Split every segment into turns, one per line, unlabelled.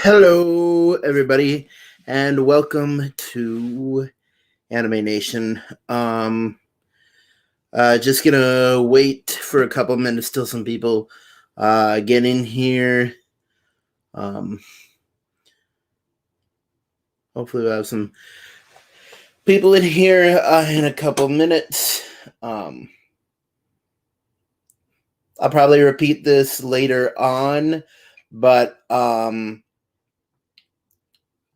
Hello, everybody, and welcome to Anime Nation. Just gonna wait for a couple minutes till some people get in here. Hopefully, we'll have some people in here in a couple minutes. I'll probably repeat this later on, but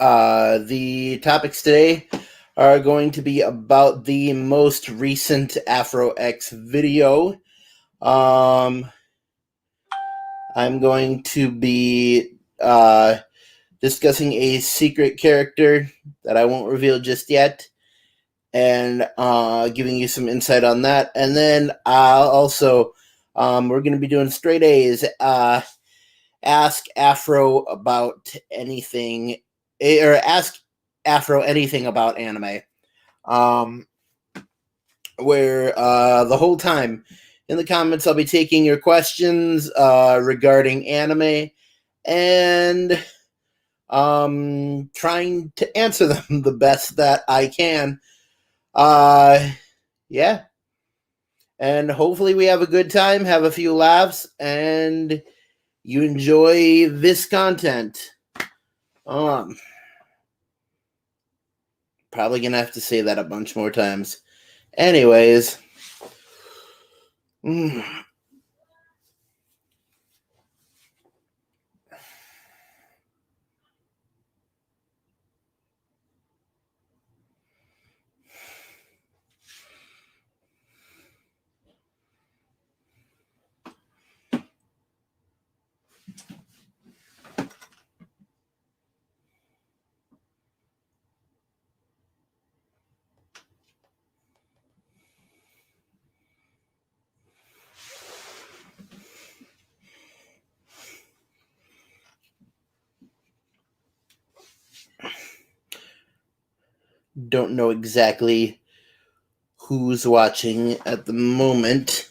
the topics today are going to be about the most recent Afro X video. I'm going to be discussing a secret character that I won't reveal just yet, and giving you some insight on that. And then also, we're going to be doing straight A's. Ask Afro about anything, or ask Afro anything about anime. Where the whole time in the comments I'll be taking your questions regarding anime and trying to answer them the best that I can. Yeah. And hopefully we have a good time, have a few laughs, and you enjoy this content. Probably gonna have to say that a bunch more times. Anyways. Don't know exactly who's watching at the moment.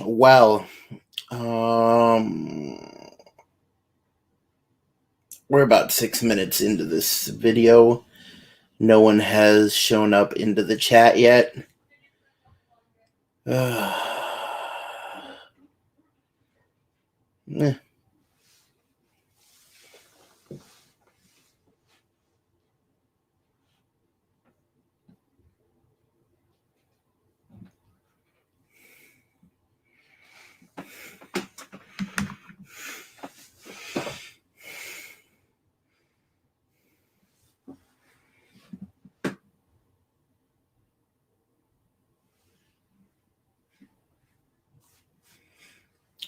Well, we're about 6 minutes into this video. No one has shown up into the chat yet.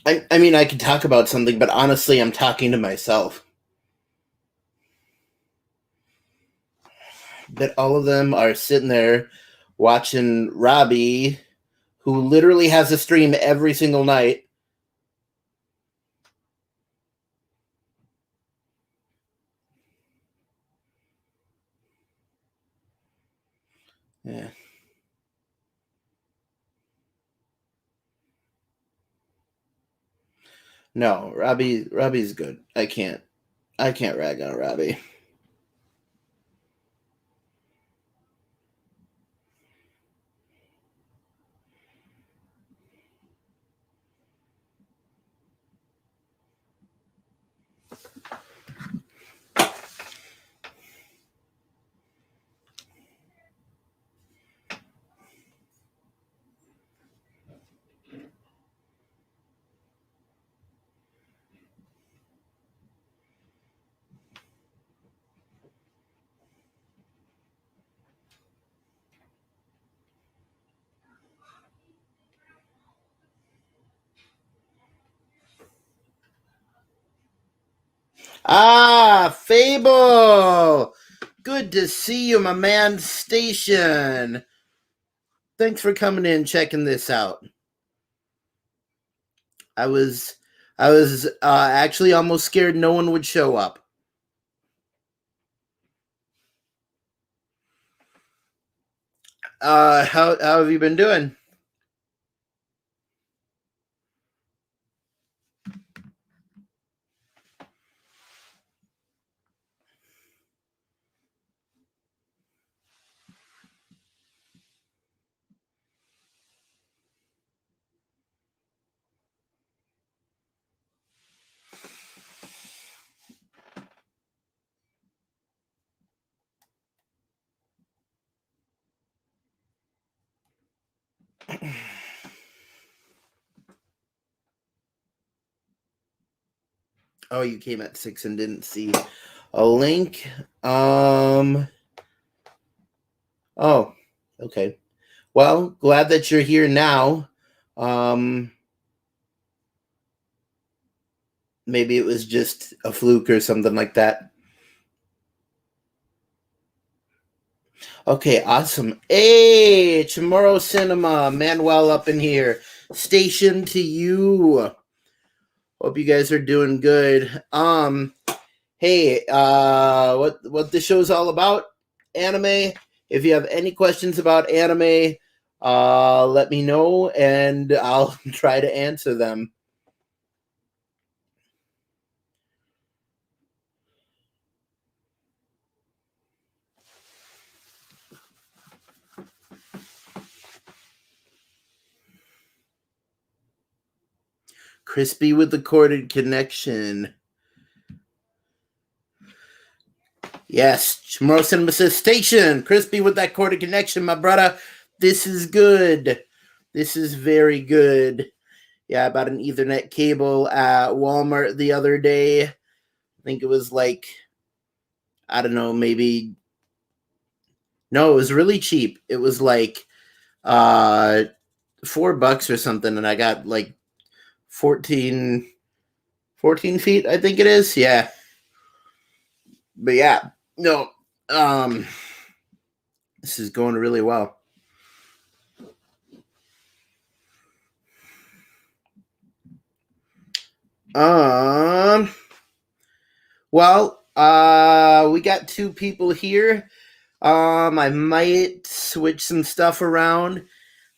I mean, I could talk about something, but honestly, I'm talking to myself. That all of them are sitting there watching Robbie, who literally has a stream every single night. Yeah. No, Robbie's good. I can't rag on Robbie. Ah, Fable! Good to see you, my man. Station. Thanks for coming in, checking this out. I was actually almost scared no one would show up. How have you been doing? Oh, you came at 6 and didn't see a link. Oh, okay. Well, glad that you're here now. Maybe it was just a fluke or something like that. Okay, awesome. Hey, Tomorrow Cinema, Manuel up in here. Station to you. Hope you guys are doing good. Hey, what the show's all about? Anime. If you have any questions about anime, let me know and I'll try to answer them. Crispy with the corded connection. Yes, Tomorrow Cinema says station. Crispy with that corded connection, my brother. This is good. This is very good. Yeah, I bought an Ethernet cable at Walmart the other day. I think it was like, I don't know, maybe. No, it was really cheap. It was like $4 or something, and I got like 14 feet, I think it is. Yeah. But yeah, no, this is going really well. Well, we got 2 people here. I might switch some stuff around.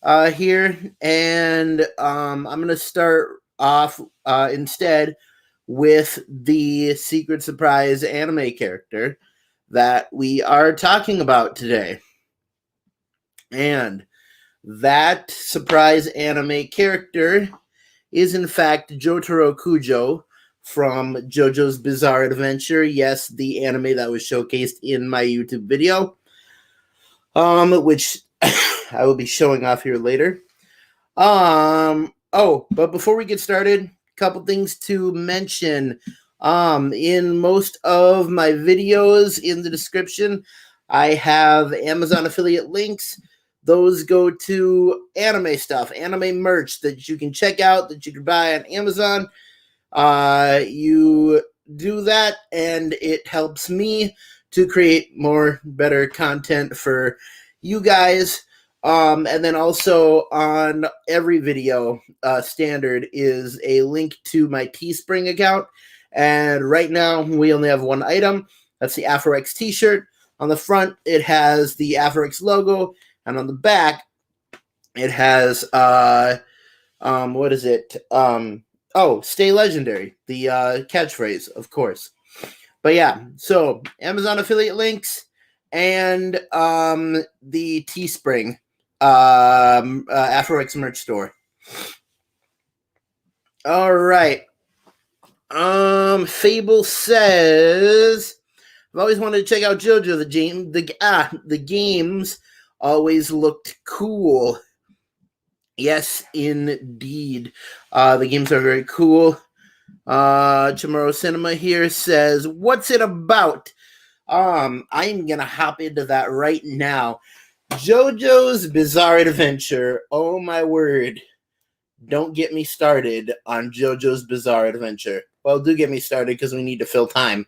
here, and I'm going to start off instead with the secret surprise anime character that we are talking about today. And that surprise anime character is in fact Jotaro Kujo from JoJo's Bizarre Adventure. Yes, the anime that was showcased in my YouTube video, which I will be showing off here later. But before we get started, a couple things to mention. In most of my videos in the description, I have Amazon affiliate links. Those go to anime stuff, anime merch that you can check out, that you can buy on Amazon. You do that, and it helps me to create more, better content for you guys. And then also on every video, standard is a link to my Teespring account. And right now, we only have one item. That's the Afro X t-shirt. On the front, it has the Afro X logo. And on the back, it has, what is it? Stay legendary, the catchphrase, of course. But yeah, so Amazon affiliate links and the Teespring Afro X merch store. All right. Fable says, I've always wanted to check out JoJo. The games always looked cool. Yes, indeed. The games are very cool. Chamorro Cinema here says, what's it about? I'm gonna hop into that right now. JoJo's Bizarre Adventure. Oh my word. Don't get me started on JoJo's Bizarre Adventure. Well, do get me started because we need to fill time.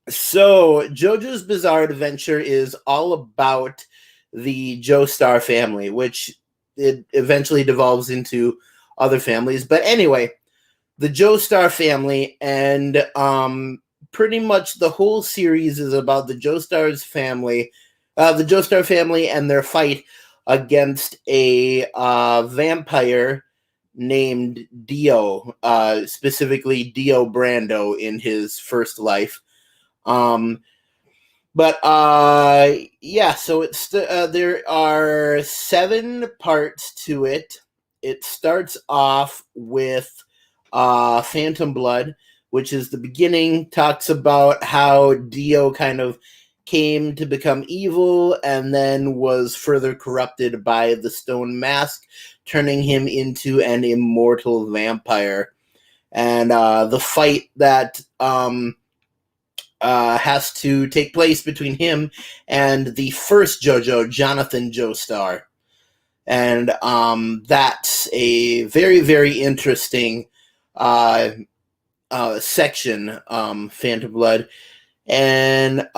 So JoJo's Bizarre Adventure is all about the Joestar family, which it eventually devolves into other families. But anyway, the Joestar family, and pretty much the whole series is about the Joestar family and their fight against a vampire named Dio, specifically Dio Brando in his first life. So it's there are 7 parts to it. It starts off with Phantom Blood, which is the beginning, talks about how Dio kind of came to become evil and then was further corrupted by the stone mask, turning him into an immortal vampire. And the fight that has to take place between him and the first JoJo, Jonathan Joestar. And that's a very, very interesting section, Phantom Blood. And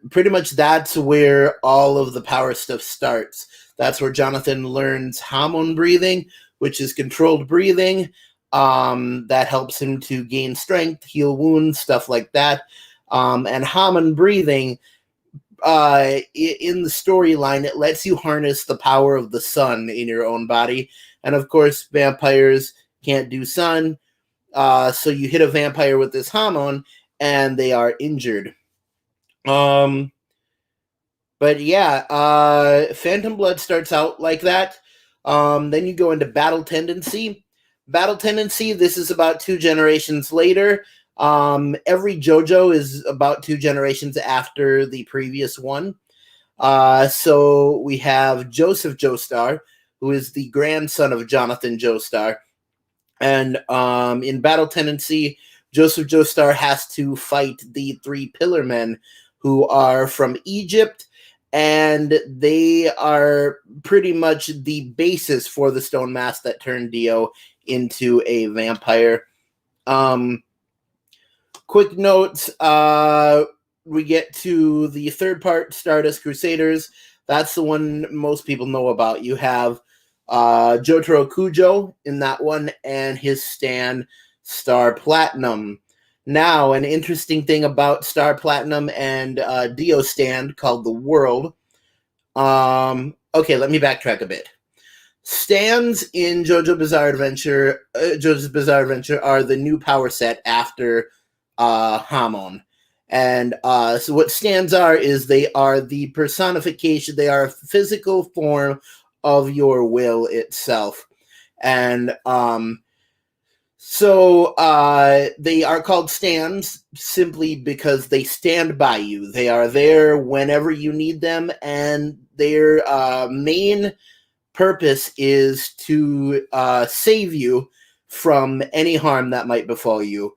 pretty much that's where all of the power stuff starts. That's where Jonathan learns Hamon breathing, which is controlled breathing. That helps him to gain strength, heal wounds, stuff like that. And Hamon breathing, in the storyline, it lets you harness the power of the sun in your own body. And of course, vampires can't do sun. So you hit a vampire with this Hamon, and they are injured. But yeah, Phantom Blood starts out like that. Then you go into Battle Tendency. Battle Tendency, this is about 2 generations later. Every JoJo is about 2 generations after the previous one. So we have Joseph Joestar, who is the grandson of Jonathan Joestar. And in Battle Tendency, Joseph Joestar has to fight the 3 Pillar Men, who are from Egypt, and they are pretty much the basis for the stone mask that turned Dio into a vampire. Quick notes, we get to the 3rd part, Stardust Crusaders. That's the one most people know about. You have Jotaro Kujo in that one, and his stand, Star Platinum. Now, an interesting thing about Star Platinum and Dio stand called the World. okay, let me backtrack a bit. Stands in JoJo's Bizarre Adventure are the new power set after Hamon. And so what stands are is they are the personification, they are a physical form of your will itself. And so they are called stands simply because they stand by you. They are there whenever you need them, and their main purpose is to save you from any harm that might befall you.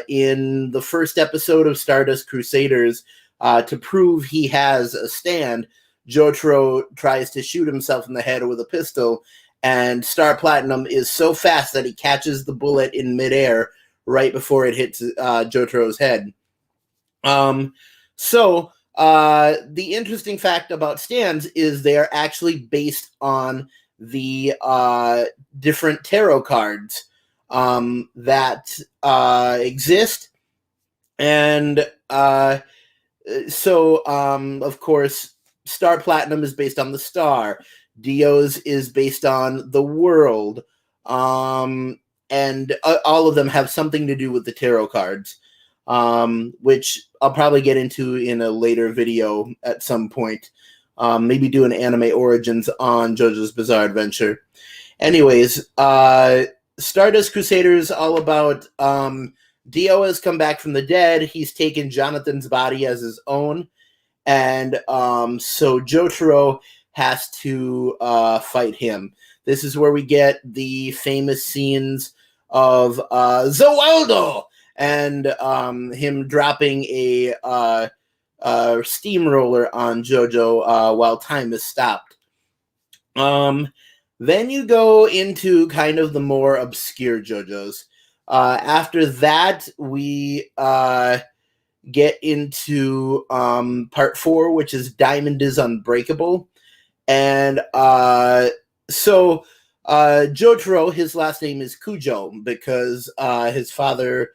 In the first episode of Stardust Crusaders, to prove he has a stand, Jotaro tries to shoot himself in the head with a pistol, and Star Platinum is so fast that he catches the bullet in midair right before it hits Jotaro's head. So the interesting fact about stands is they are actually based on the different tarot cards that exist. And so, of course, Star Platinum is based on the star. Dio's is based on the world. And all of them have something to do with the tarot cards, which I'll probably get into in a later video at some point. Maybe do an anime origins on JoJo's Bizarre Adventure. Anyways, Stardust Crusaders all about Dio has come back from the dead. He's taken Jonathan's body as his own. And so Jotaro has to fight him. This is where we get the famous scenes of Zawaldo and him dropping a steamroller on JoJo while time is stopped. Then you go into kind of the more obscure JoJos. After that, we get into part 4, which is Diamond is Unbreakable. And so Jotaro, his last name is Kujo because his father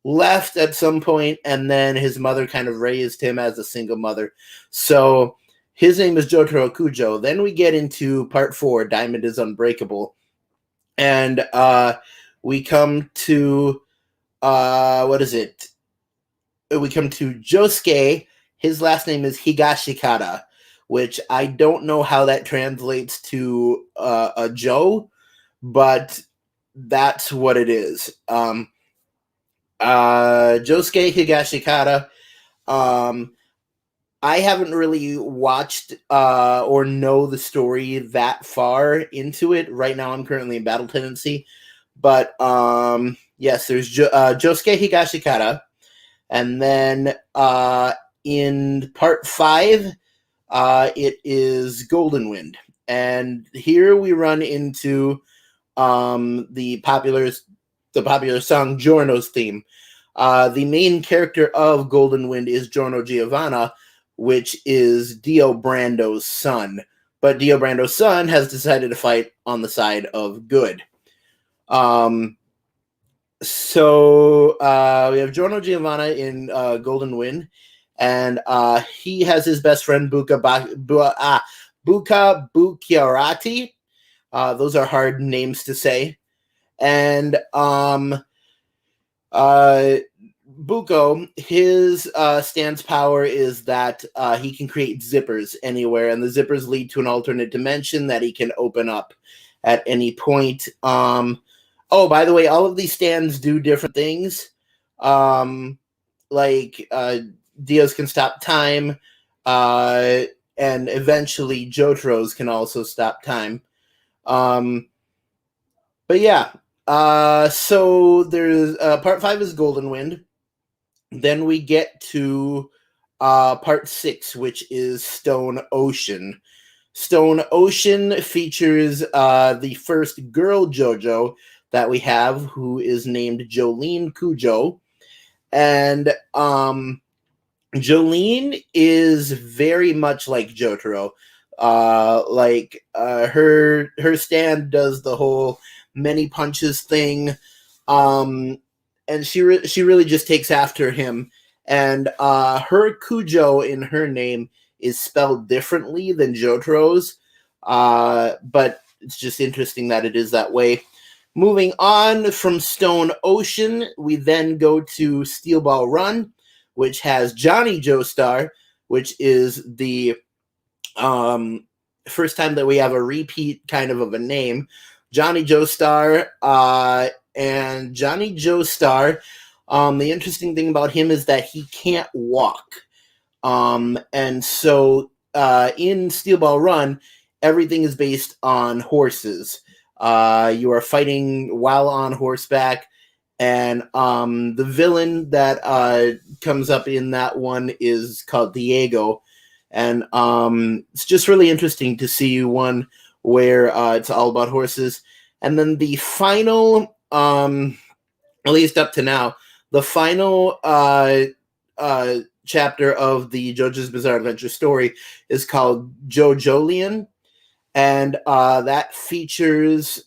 left at some point, and then his mother kind of raised him as a single mother. So his name is Jotaro Kujo. Then we get into part 4, Diamond is Unbreakable. And we come to, what is it? We come to Josuke. His last name is Higashikata, which I don't know how that translates to a Joe, but that's what it is. Josuke Higashikata. I haven't really watched or know the story that far into it. Right now, I'm currently in Battle Tendency. But yes, there's Josuke Higashikata. And then in part 5, it is Golden Wind. And here we run into the popular song Giorno's theme. The main character of Golden Wind is Giorno Giovanna, which is Dio Brando's son. But Dio Brando's son has decided to fight on the side of good. So we have Giorno Giovanna in Golden Wind, and he has his best friend Buka Bucchiarati. Those are hard names to say. And Buko, his stance power is that he can create zippers anywhere, and the zippers lead to an alternate dimension that he can open up at any point. Oh, by the way, all of these stands do different things. Like Dio's can stop time, and eventually Jotaro's can also stop time. But yeah, so there's part 5 is Golden Wind. Then we get to part 6, which is Stone Ocean. Stone Ocean features the first girl JoJo that we have, who is named Jolene Kujo. And Jolene is very much like Jotaro. Her stand does the whole many punches thing. And she really just takes after him. And her Kujo in her name is spelled differently than Jotaro's. But it's just interesting that it is that way. Moving on from Stone Ocean, we then go to Steel Ball Run, which has Johnny Joestar, which is the first time that we have a repeat kind of a name. Johnny Joestar, and Johnny Joestar, the interesting thing about him is that he can't walk. And so in Steel Ball Run, everything is based on horses. You are fighting while on horseback, and the villain that comes up in that one is called Diego. And it's just really interesting to see one where it's all about horses. And then the final, at least up to now, the final chapter of the JoJo's Bizarre Adventure story is called JoJolion. And that features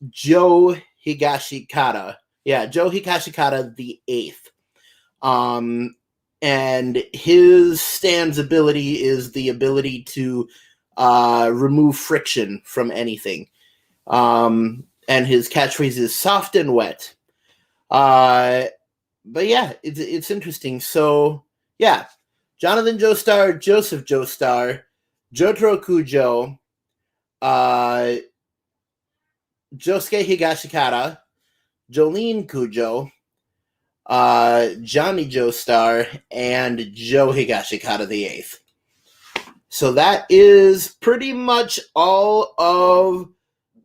Joe Higashikata. Yeah, Joe Higashikata the 8th. And his Stan's ability is the ability to remove friction from anything. And his catchphrase is soft and wet. But yeah, it's interesting. So yeah, Jonathan Joestar, Joseph Joestar, Jotaro Kujo, Josuke Higashikata, Jolene Kujo, Johnny Joestar, and Joe Higashikata the 8th. So that is pretty much all of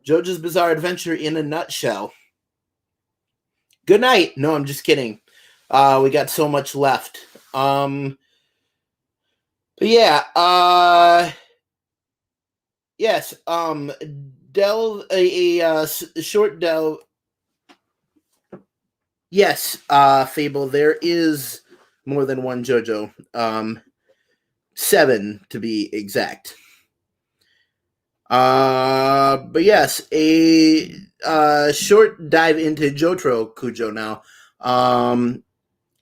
JoJo's Bizarre Adventure in a nutshell. Good night. No, I'm just kidding. We got so much left. But yeah, yes, delve a short delve. Yes, Fable, there is more than one JoJo. 7 to be exact. But yes, a short dive into Jotaro Kujo now.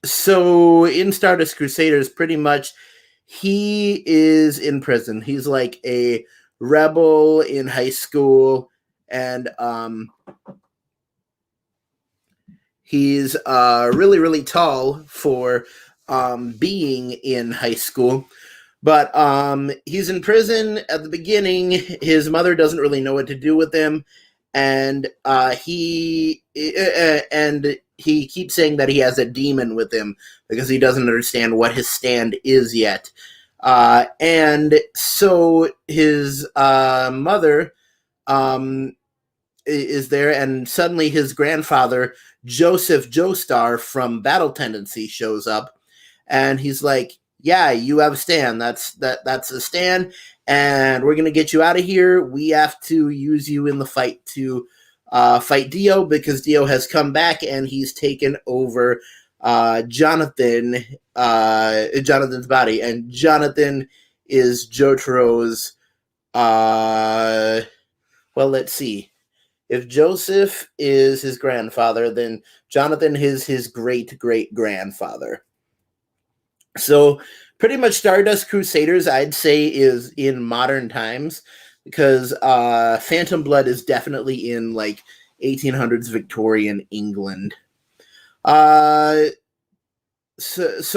So in Stardust Crusaders, pretty much he is in prison. He's like a rebel in high school, and he's really, really tall for being in high school. But he's in prison at the beginning. His mother doesn't really know what to do with him, and he keeps saying that he has a demon with him because he doesn't understand what his stand is yet. And so his mother is there, and suddenly his grandfather, Joseph Joestar from Battle Tendency, shows up, and he's like, yeah, you have a stand. That's a stand, and we're gonna get you out of here. We have to use you in the fight to fight Dio, because Dio has come back and he's taken over Jonathan's body, and Jonathan is Jotaro's. Well, let's see. If Joseph is his grandfather, then Jonathan is his great-great-grandfather. So pretty much Stardust Crusaders, I'd say, is in modern times, because Phantom Blood is definitely in like 1800s Victorian England. So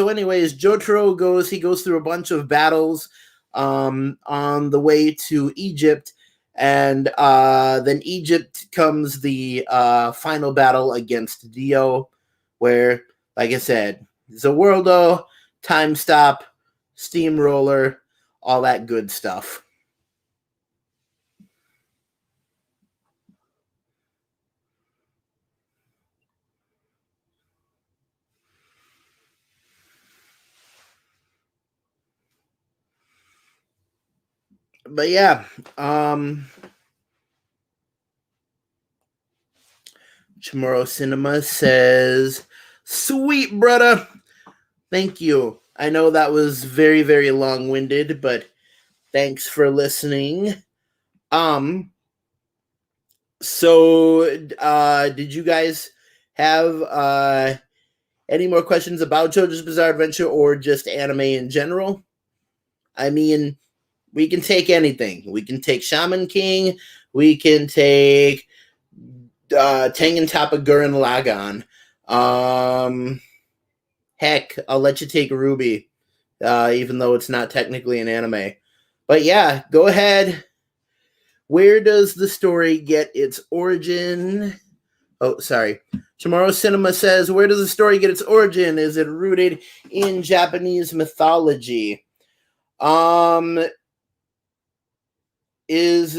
anyways, Jotaro goes through a bunch of battles on the way to Egypt, and then Egypt comes the final battle against Dio, where, like I said, Zaworldo, Time Stop, Steamroller, all that good stuff. But yeah, Chamorro Cinema says, sweet brother, thank you. I know that was very, very long-winded, but thanks for listening. So did you guys have any more questions about JoJo's Bizarre Adventure or just anime in general? I mean, we can take anything. We can take Shaman King. We can take Tengen Toppa Gurren Lagann. Heck, I'll let you take Ruby, even though it's not technically an anime. But yeah, go ahead. Where does the story get its origin? Oh, sorry. Tomorrow Cinema says, where does the story get its origin? Is it rooted in Japanese mythology? Well, as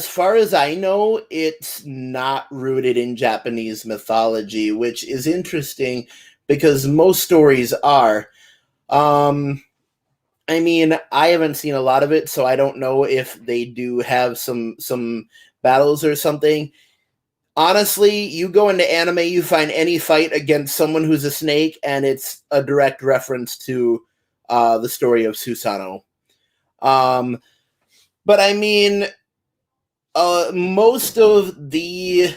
far as I know, it's not rooted in Japanese mythology, which is interesting because most stories are. I mean, I haven't seen a lot of it, so I don't know if they do have some battles or something. Honestly, you go into anime, you find any fight against someone who's a snake, and it's a direct reference to the story of Susanoo. But I mean, most of the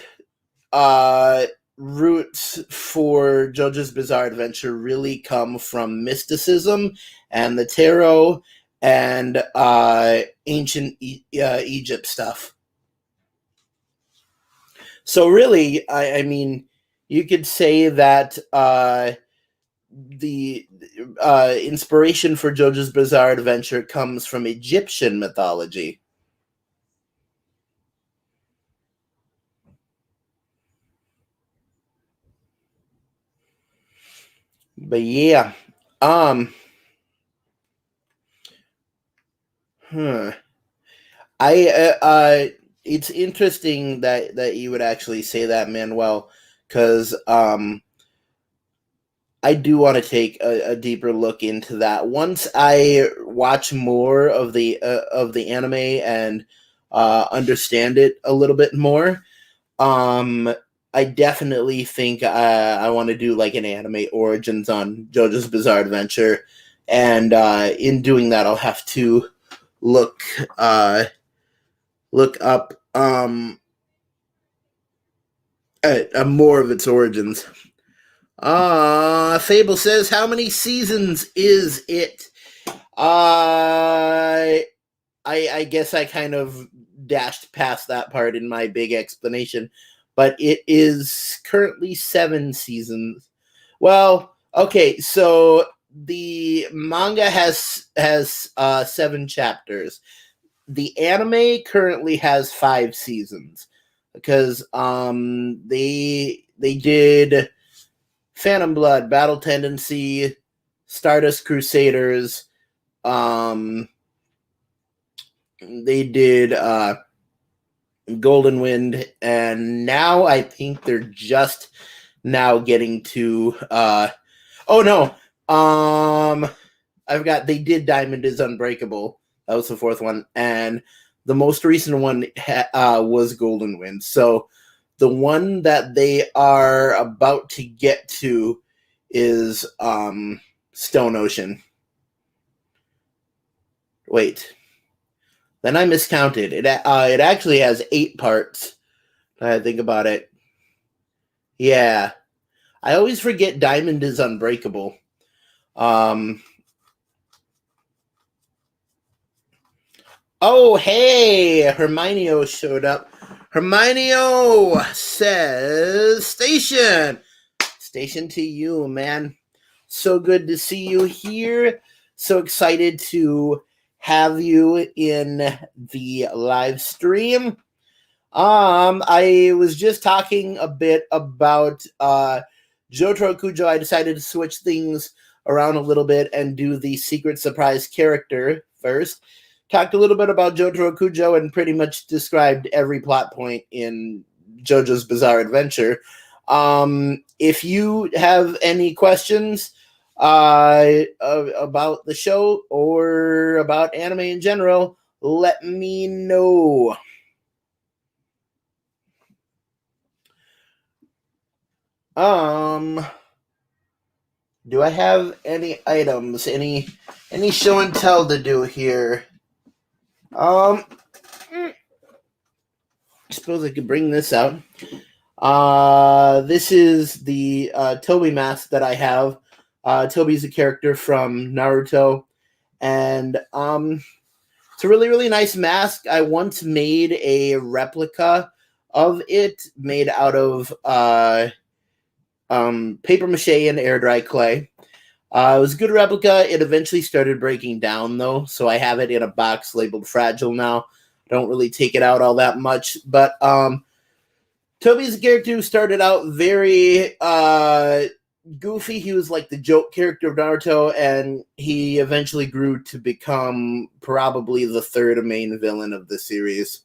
roots for JoJo's Bizarre Adventure really come from mysticism and the tarot and ancient Egypt stuff. So really, I mean, you could say that the inspiration for JoJo's Bizarre Adventure comes from Egyptian mythology. But yeah, it's interesting that you would actually say that, Manuel, because I do want to take a deeper look into that once I watch more of the anime and understand it a little bit more. I definitely think I want to do like an anime origins on JoJo's Bizarre Adventure, and in doing that, I'll have to look up more of its origins. Fable says, how many seasons is it? I guess I kind of dashed past that part in my big explanation, but it is currently 7 seasons. Well, okay, so the manga has 7 chapters. The anime currently has 5 seasons because they did Phantom Blood, Battle Tendency, Stardust Crusaders. They did Golden Wind, and now I think they're just now getting to oh no, they did Diamond is Unbreakable. That was the 4th one, and the most recent one was Golden Wind. So the one that they are about to get to is Stone Ocean. Wait. Then I miscounted. It actually has 8 parts. I think about it. Yeah. I always forget Diamond is Unbreakable. Oh, hey! Hermione showed up. Hermione says, Station! Station to you, man. So good to see you here. So excited to have you in the live stream. I was just talking a bit about Jotaro Kujo. I decided to switch things around a little bit and do the secret surprise character first. Talked a little bit about Jotaro Kujo and pretty much described every plot point in JoJo's Bizarre Adventure. If you have any questions about the show or about anime in general, let me know. Do I have any items, any show and tell to do here? I suppose I could bring this out. This is the Toby mask that I have. Toby's a character from Naruto, and it's a really, really nice mask. I once made a replica of it made out of paper mache and air dry clay. It was a good replica. It eventually started breaking down, though, so I have it in a box labeled fragile now. I don't really take it out all that much, but Toby's a character who started out very goofy. He was like the joke character of Naruto, and he eventually grew to become probably the third main villain of the series.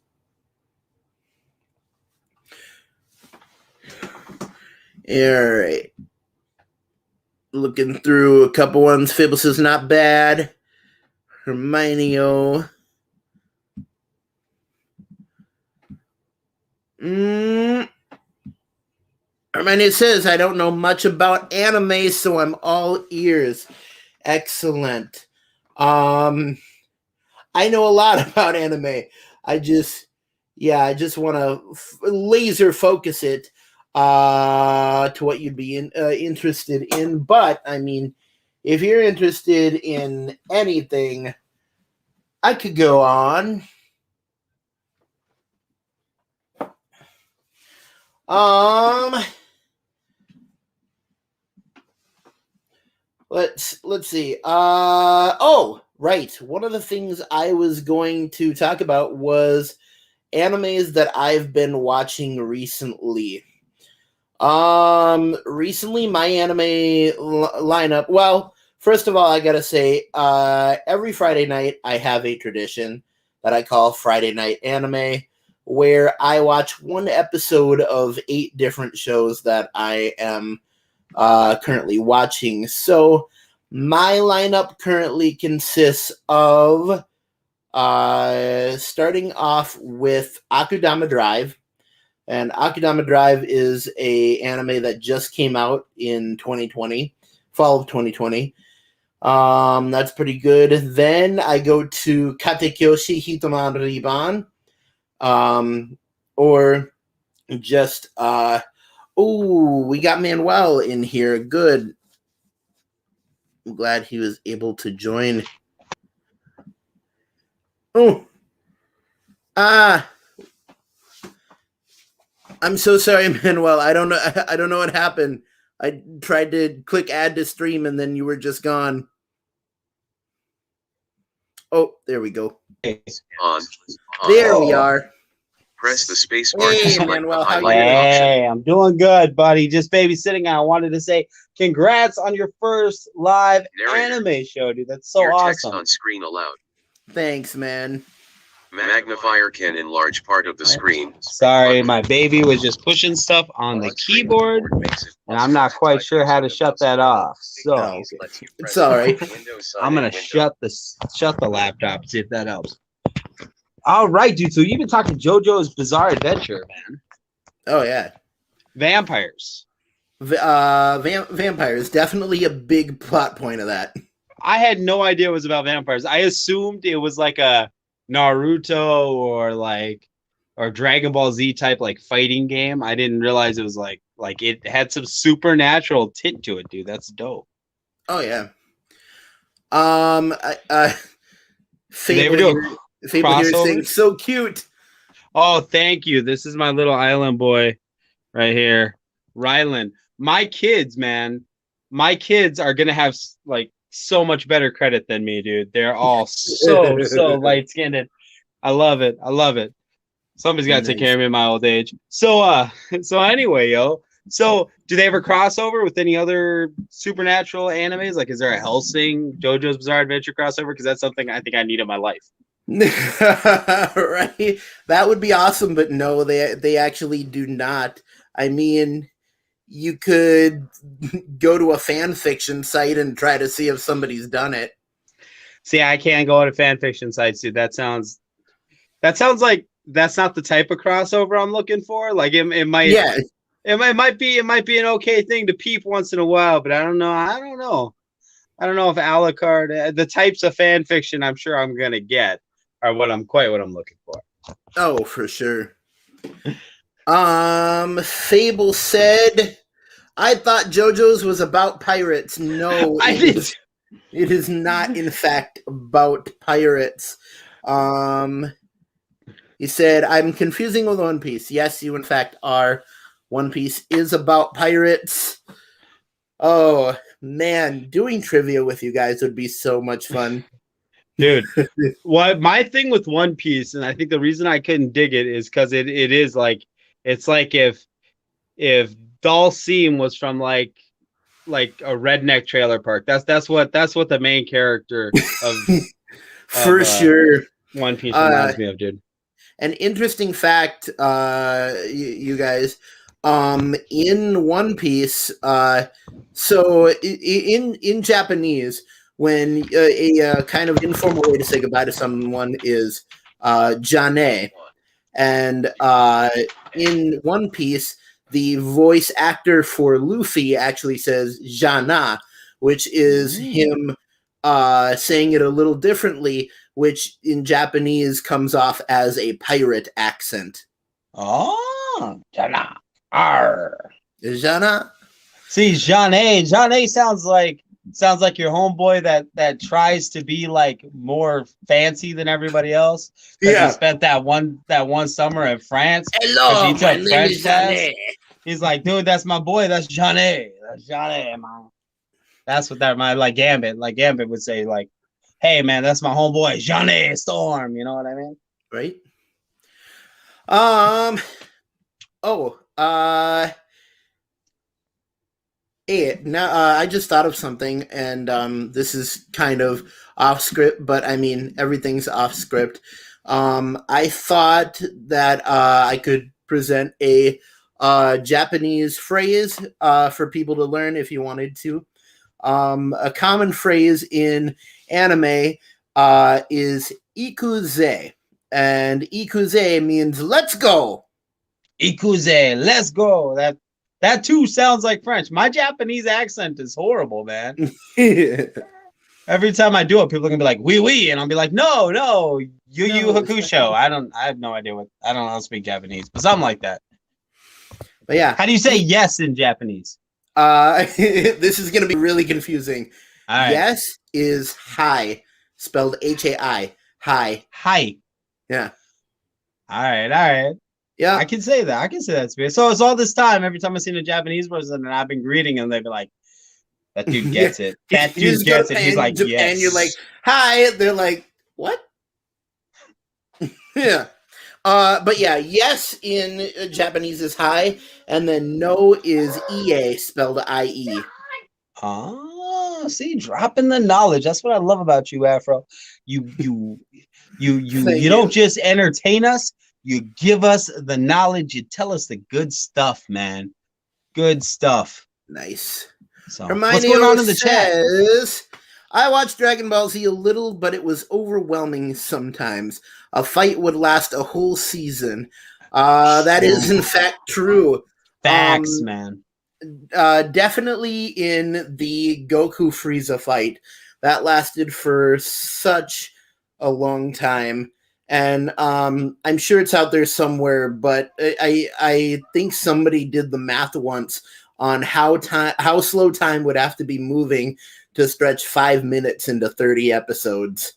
Alright. Looking through a couple ones. Fibbles is not bad. Hermione. Hermione says, I don't know much about anime, so I'm all ears. Excellent. I know a lot about anime. I just want to laser focus it to what you'd be interested in. But, I mean, if you're interested in anything, I could go on. Let's see. Oh, right. One of the things I was going to talk about was animes that I've been watching recently. Recently my anime lineup. Well, first of all, I gotta say, every Friday night I have a tradition that I call Friday Night Anime, where I watch one episode of 8 different shows that I am currently watching. So my lineup currently consists of starting off with Akudama Drive. And Akudama Drive is a anime that just came out in 2020, fall of 2020. That's pretty good. Then I go to Katekyoshi Hitoman Riban. Or just we got Manuel in here. Good. I'm glad he was able to join. I'm so sorry, Manuel. I don't know what happened. I tried to click add to stream and then you were just gone. Oh, there we go.
On.
There we are.
Press the space bar.
Hey, Manuel, how you doing?
Hey, I'm doing good, buddy. Just babysitting. I wanted to say congrats on your first live anime show, dude. That's so awesome.
Text on screen allowed.
Thanks, man.
Magnifier can enlarge part of the screen.
Sorry, my baby was just pushing stuff on the keyboard, and I'm not quite sure how to shut that off. So
it's all right.
I'm gonna shut the laptop, see if that helps. All right, dude. So you've been talking JoJo's Bizarre Adventure, man.
Oh yeah,
vampires.
Vampires, definitely a big plot point of that.
I had no idea it was about vampires. I assumed it was like a Naruto or Dragon Ball Z type like fighting game. I didn't realize it was like it had some supernatural tint to it, dude. That's dope.
Oh yeah.
Fable
here saying so cute.
Oh, thank you. This is my little island boy right here, Rylan. My kids, man. My kids are gonna have like so much better credit than me, dude. They're all so light-skinned. I love it. I love it. Somebody's got to take care of me in my old age. So anyway, yo. So do they ever crossover with any other supernatural animes? Like, is there a Hellsing, JoJo's Bizarre Adventure crossover? Because that's something I think I need in my life.
Right? That would be awesome, but no, they actually do not. I mean, you could go to a fan fiction site and try to see if somebody's done it.
See, I can't go to fan fiction sites, dude. That sounds like that's not the type of crossover I'm looking for. Like it might,
yeah,
it might be an okay thing to peep once in a while, but I don't know if a la carte, the types of fan fiction I'm sure I'm gonna get are what I'm looking for.
Oh, for sure. Fable said, I thought JoJo's was about pirates. No,
I did.
It is not, in fact, about pirates. He said, I'm confusing with One Piece. Yes, you, in fact, are. One Piece is about pirates. Oh, man. Doing trivia with you guys would be so much fun.
Dude, what my thing with One Piece, and I think the reason I couldn't dig it is because it is like, it's like if Dalsim was from like a redneck trailer park. That's what the main character of
For sure.
One Piece reminds me of, dude.
An interesting fact, you guys, in One Piece, so in Japanese, when a kind of informal way to say goodbye to someone is Jane, and in One Piece, the voice actor for Luffy actually says Jana, which is him saying it a little differently, which in Japanese comes off as a pirate accent.
Oh, Jana. Arr.
Jana?
See, Jane sounds like your homeboy that tries to be like more fancy than everybody else.
Yeah.
He spent that one summer in France.
Hello, my name
French
is Jane.
He's like, dude, that's my boy. That's Jane. That's Jane, man. That's what my like Gambit would say, like, hey man, that's my homeboy, Jane Storm. You know what I mean?
Right. Hey, now I just thought of something, and this is kind of off script, but I mean everything's off script. I thought that I could present a Japanese phrase for people to learn if you wanted to. A common phrase in anime is ikuze, and ikuze means let's go.
Ikuze, let's go. That too sounds like French. My Japanese accent is horrible, man. Every time I do it, people are gonna be like, oui, and I'll be like, no, yu hakusho. I have no idea I don't know how to speak Japanese, but something like that.
But yeah.
How do you say yes in Japanese?
This is gonna be really confusing.
All right.
Yes is hi, spelled H-A-I. Hi.
Hi.
Yeah.
All right. Yeah. I can say that. So it's all this time, every time I see a Japanese person and I've been greeting them, they'd be like, that dude gets it. That dude gets it. He's like, yes.
And you're like, hi. They're like, what? Yeah. But yeah, yes in Japanese is hi, and then no is ie, spelled I-E.
Oh, see, dropping the knowledge. That's what I love about you, Afro. You don't just entertain us. You give us the knowledge. You tell us the good stuff, man. Good stuff.
Nice.
So,
Hermione
what's going on in the chat?
I watched Dragon Ball Z a little, but it was overwhelming sometimes. A fight would last a whole season. That is, in fact, true.
Facts, man.
Definitely in the Goku Frieza fight. That lasted for such a long time. And I'm sure it's out there somewhere, but I think somebody did the math once on how slow time would have to be moving to stretch 5 minutes into 30 episodes.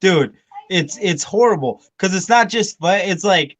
Dude, it's horrible because it's not just, but it's like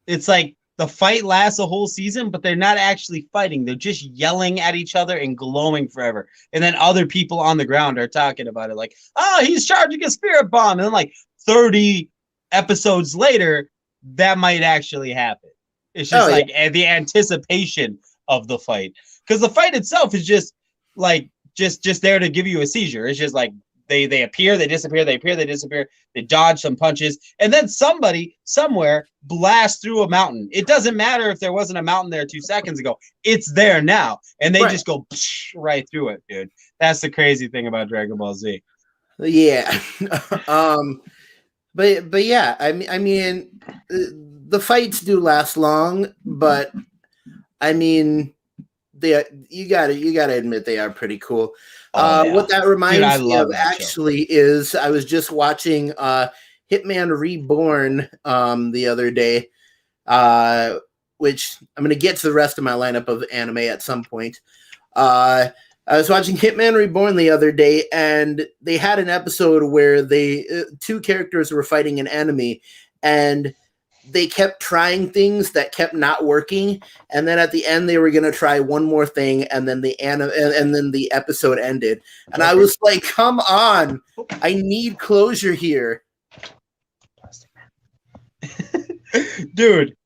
the fight lasts a whole season, but they're not actually fighting. They're just yelling at each other and glowing forever. And then other people on the ground are talking about it like, oh, he's charging a spirit bomb. And then like 30 episodes later, that might actually happen. It's just the anticipation of the fight. Because the fight itself is just like, just there to give you a seizure. It's just like they appear, they disappear, they appear, they disappear, they dodge some punches, and then somebody somewhere blasts through a mountain. It doesn't matter if there wasn't a mountain there 2 seconds ago. It's there now. And they just go right through it, dude. That's the crazy thing about Dragon Ball Z.
Yeah. But yeah, I mean the fights do last long, but I mean you gotta admit they are pretty cool. What that reminds me of actually is I was just watching Hitman Reborn the other day, which I'm going to get to the rest of my lineup of anime at some point. I was watching Hitman Reborn the other day, and they had an episode where two characters were fighting an enemy, and they kept trying things that kept not working, and then at the end they were going to try one more thing, and then the episode ended. And I was like, come on, I need closure here.
Dude,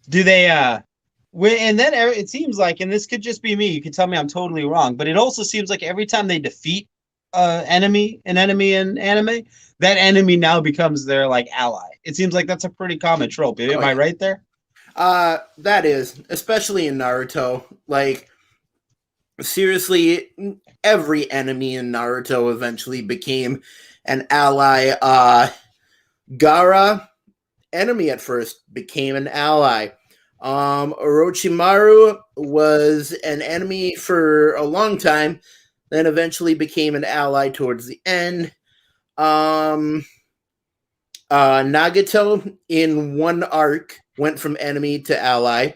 do they and then it seems like, and this could just be me, you can tell me I'm totally wrong, but it also seems like every time they defeat an enemy in anime, that enemy now becomes their like ally. It seems like that's a pretty common trope. Am I right there?
That is, especially in Naruto. Like, seriously, every enemy in Naruto eventually became an ally. Gaara, enemy at first, became an ally. Orochimaru was an enemy for a long time, then eventually became an ally towards the end. Nagato in one arc went from enemy to ally.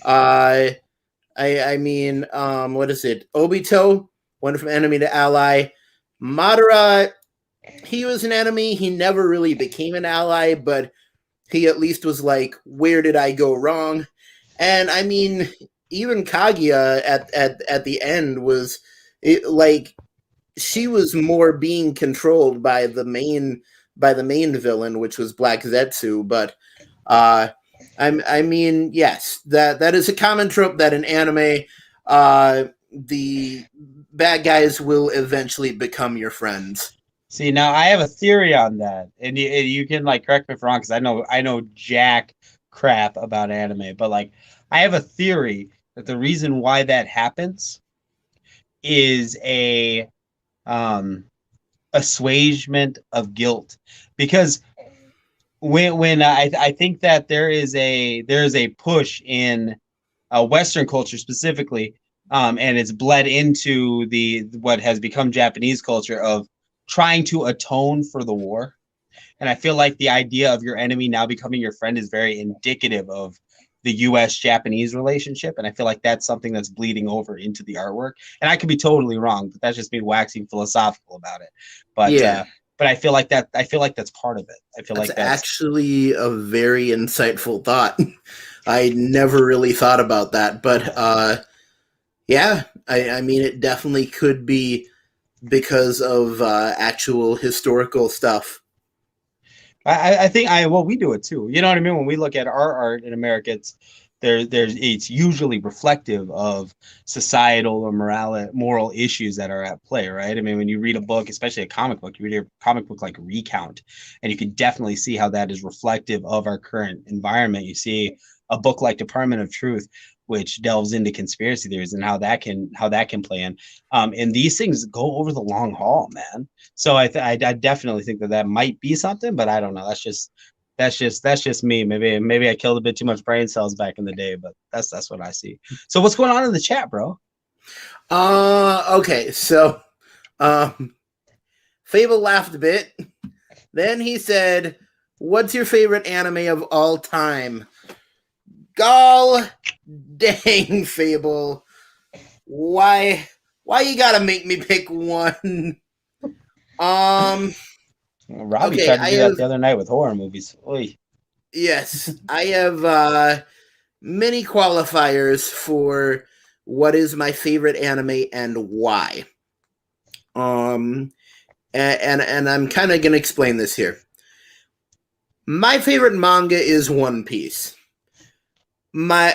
What is it? Obito went from enemy to ally. Madara, he was an enemy. He never really became an ally, but he at least was like, where did I go wrong? And I mean, even Kaguya at the end was she was more being controlled by the main villain, which was Black Zetsu. But I mean, yes, that is a common trope that in anime, the bad guys will eventually become your friends.
See, now I have a theory on that, and you can like correct me if I'm wrong, because I know jack crap about anime, but like I have a theory that the reason why that happens is a assuagement of guilt, because when I think that there is a push in Western culture specifically, and it's bled into what has become Japanese culture of trying to atone for the war. And I feel like the idea of your enemy now becoming your friend is very indicative of the US-Japanese relationship. And I feel like that's something that's bleeding over into the artwork. And I could be totally wrong, but that's just me waxing philosophical about it. But yeah. But I feel like that's part of it. I feel like that's
actually a very insightful thought. I never really thought about that. But yeah, I mean, it definitely could be because of actual historical stuff.
I think we do it too. You know what I mean? When we look at our art in America, it's usually reflective of societal or moral issues that are at play, right? I mean, when you read a book, especially a comic book, you read a comic book like Recount, and you can definitely see how that is reflective of our current environment. You see a book like Department of Truth, which delves into conspiracy theories and how that can play in. And these things go over the long haul, man. So I definitely think that might be something, but I don't know. That's just me. Maybe I killed a bit too much brain cells back in the day, but that's what I see. So what's going on in the chat, bro?
Okay, so Fable laughed a bit. Then he said, "What's your favorite anime of all time?" Gall dang, Fable. Why you gotta make me pick one?
Robbie tried to do that the other night with horror movies. Oy.
Yes, I have many qualifiers for what is my favorite anime and why. And I'm kind of gonna explain this here. My favorite manga is One Piece. My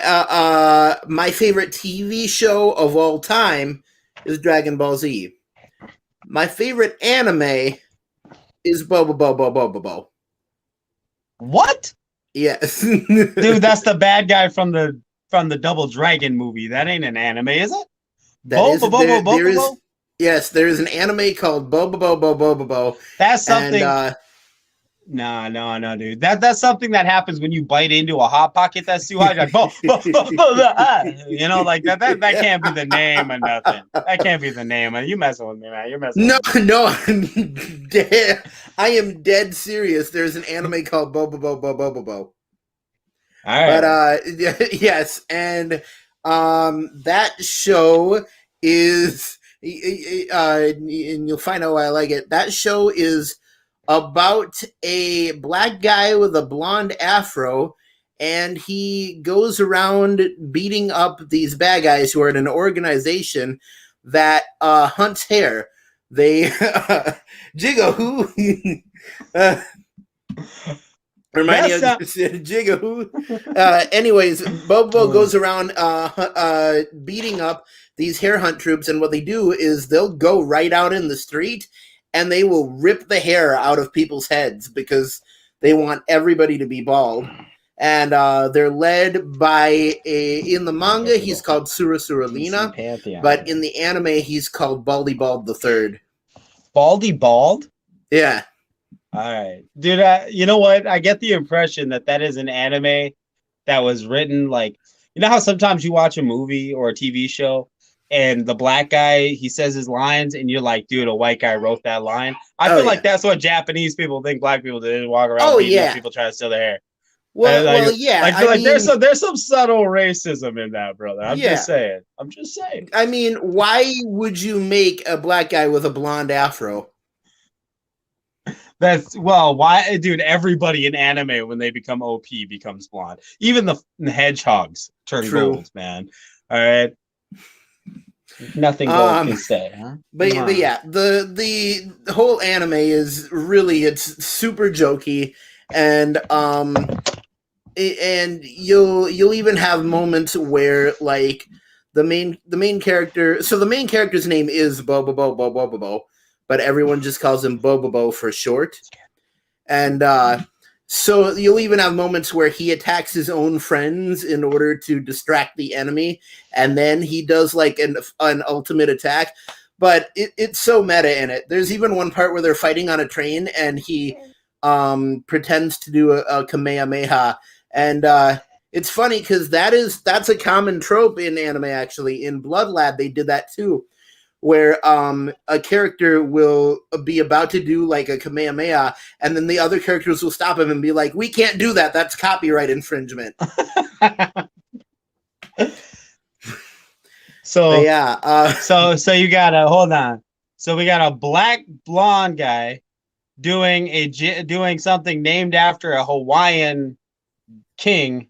favorite TV show of all time is Dragon Ball Z. My favorite anime is Bobo.
What?
Yes.
Dude, that's the bad guy from the Double Dragon movie. That ain't an anime, is it?
Yes, there is an anime called Bobo.
That's something. And, no, dude. That's something that happens when you bite into a hot pocket that's too hot. Like, you know, like that can't be the name or nothing. That can't be the name. You messing with me, man. You're messing with me.
No, I am dead serious. There's an anime called Bobo.
All
But
right.
yes, and that show is and you'll find out why I like it. That show is about a black guy with a blonde afro, and he goes around beating up these bad guys who are in an organization that hunts hair. They Jigga who reminding
That's
of
not.
Jigga who. Anyways, Bobo goes around beating up these hair hunt troops, and what they do is they'll go right out in the street and they will rip the hair out of people's heads because they want everybody to be bald. And they're led by in the manga he's called Sura Suralina, but in the anime he's called Baldy Bald the Third.
Baldy Bald?
Yeah.
All right, dude. You know what? I get the impression that that is an anime that was written like, you know how sometimes you watch a movie or a TV show and the black guy, he says his lines and you're like, dude, a white guy wrote that line. I feel like that's what Japanese people think black people did, walk around beating up people trying to steal their hair.
Well, yeah.
I feel like there's some subtle racism in that, brother. I'm just saying.
I mean, why would you make a black guy with a blonde afro?
Why, dude? Everybody in anime when they become OP becomes blonde. Even the hedgehogs turn gold, man. All right, nothing gold can stay, huh?
But yeah, the whole anime is really, it's super jokey, and you'll even have moments where like the main character. So the main character's name is Bobo, but everyone just calls him Bobo for short. And so you'll even have moments where he attacks his own friends in order to distract the enemy, and then he does like an ultimate attack. But it's so meta in it. There's even one part where they're fighting on a train, and he pretends to do a Kamehameha. And it's funny because that's a common trope in anime, actually. In Blood Lab, they did that too, where a character will be about to do like a Kamehameha, and then the other characters will stop him and be like, we can't do that. That's copyright infringement.
So
yeah.
So you got a, hold on. So we got a black blonde guy doing something named after a Hawaiian king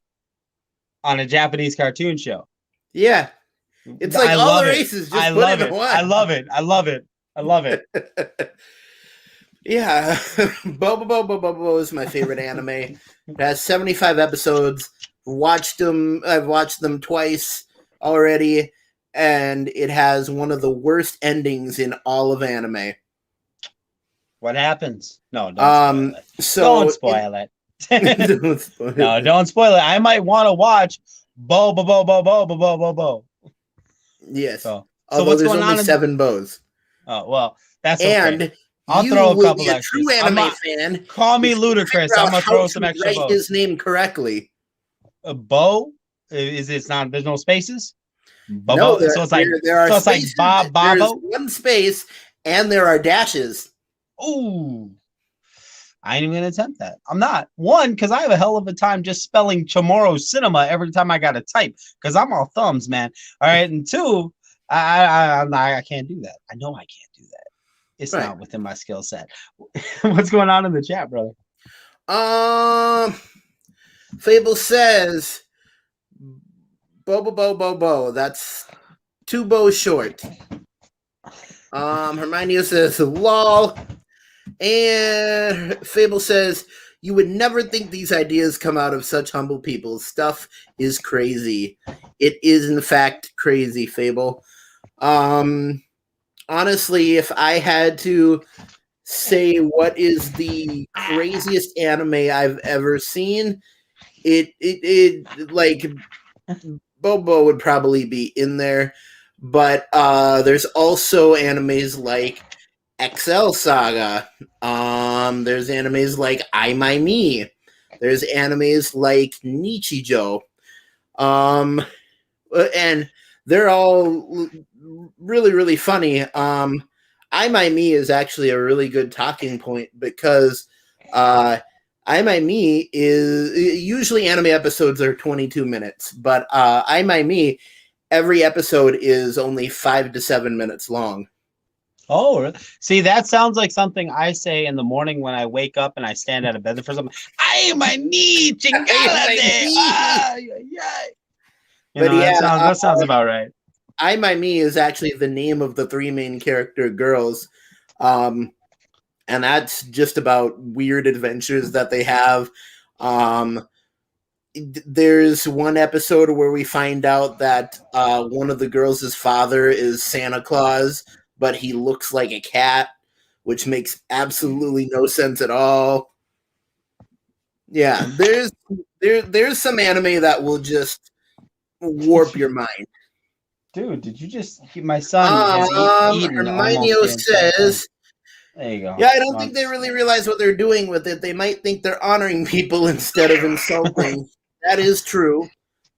on a Japanese cartoon show.
Yeah. It's like all the races just put into one.
I love it.
Yeah. Bobo is my favorite anime. It has 75 episodes. I've watched them twice already, and it has one of the worst endings in all of anime.
What happens? No, don't spoil it. Don't spoil it. No, don't spoil it. I might want to watch Bo.
Yes.
So
what's going on? 7 bows.
Oh well, that's
okay. And
I'll throw a couple extras.
True anime fan.
Call me ludicrous. I'm gonna throw some extra bows.
His name correctly.
A bow? It's not. There's no spaces.
No, so it's like there are spaces. Like Bob. There's one space, and there are dashes.
Ooh. I ain't even gonna attempt that. I'm not. One, because I have a hell of a time just spelling Chamorro Cinema every time I gotta type, because I'm all thumbs, man. All right, and two, I can't do that. I know I can't do that. It's not within my skill set. What's going on in the chat, brother?
Fable says, Bo. That's 2 bows short. Hermione says, lol. And Fable says, you would never think these ideas come out of such humble people. Stuff is crazy. It is, in fact, crazy, Fable. Honestly, if I had to say what is the craziest anime I've ever seen, it like Bobo would probably be in there. But there's also animes like XL Saga. There's animes like I My Me. There's animes like Nichijou. And they're all really, really funny. I My Me is actually a really good talking point because I I My Me is usually anime episodes are 22 minutes, but I My Me, every episode is only 5 to 7 minutes long.
Oh, see, that sounds like something I say in the morning when I wake up and I stand out of bed for something. Ay, my knee, chingada de. Ay, ay, ay.
But yeah,
that sounds about right.
I My Me is actually the name of the 3 main character girls. And that's just about weird adventures that they have. There's one episode where we find out that one of the girls' father is Santa Claus, but he looks like a cat, which makes absolutely no sense at all. Yeah, there's some anime that will just warp your mind.
Dude, did you just... My son has eaten
Hermione
almost the
says...
There you go.
Yeah, I don't think they really realize what they're doing with it. They might think they're honoring people instead of insulting. That is true.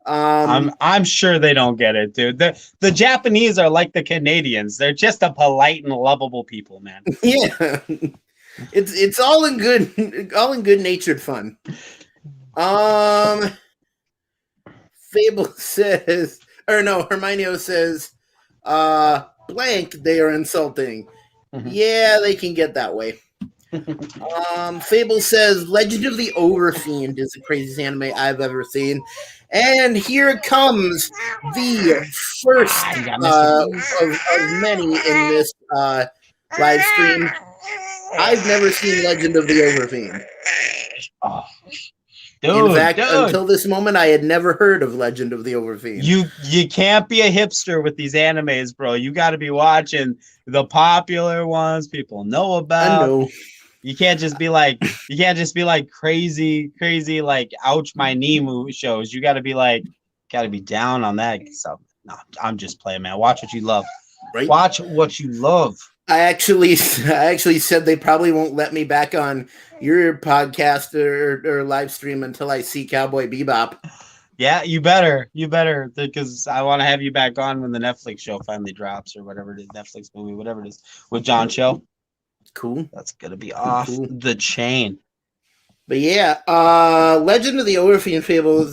I'm sure they don't get it, dude. The Japanese are like the Canadians. They're just a polite and lovable people, man.
Yeah, it's all in good natured fun. Fable says, or no, Hermione says, blank. They are insulting. Mm-hmm. Yeah, they can get that way. Fable says, Legend of the Overfiend is the craziest anime I've ever seen. And here comes the first of many in this live stream. I've never seen Legend of the Overfiend.
Oh, dude,
in fact, until this moment, I had never heard of Legend of the Overfiend.
You can't be a hipster with these animes, bro. You got to be watching the popular ones people know about.
I know.
You can't just be like crazy like ouch my knee movie shows. You got to be down on that stuff. No, I'm just playing, man. Watch what you love. Right? Watch what you love.
I actually said they probably won't let me back on your podcast or live stream until I see Cowboy Bebop.
Yeah, you better, because I want to have you back on when the Netflix show finally drops or whatever it is, Netflix movie, whatever it is, with John Cho.
Cool.
That's gonna be off the chain.
But yeah, Legend of the Overfiend Fable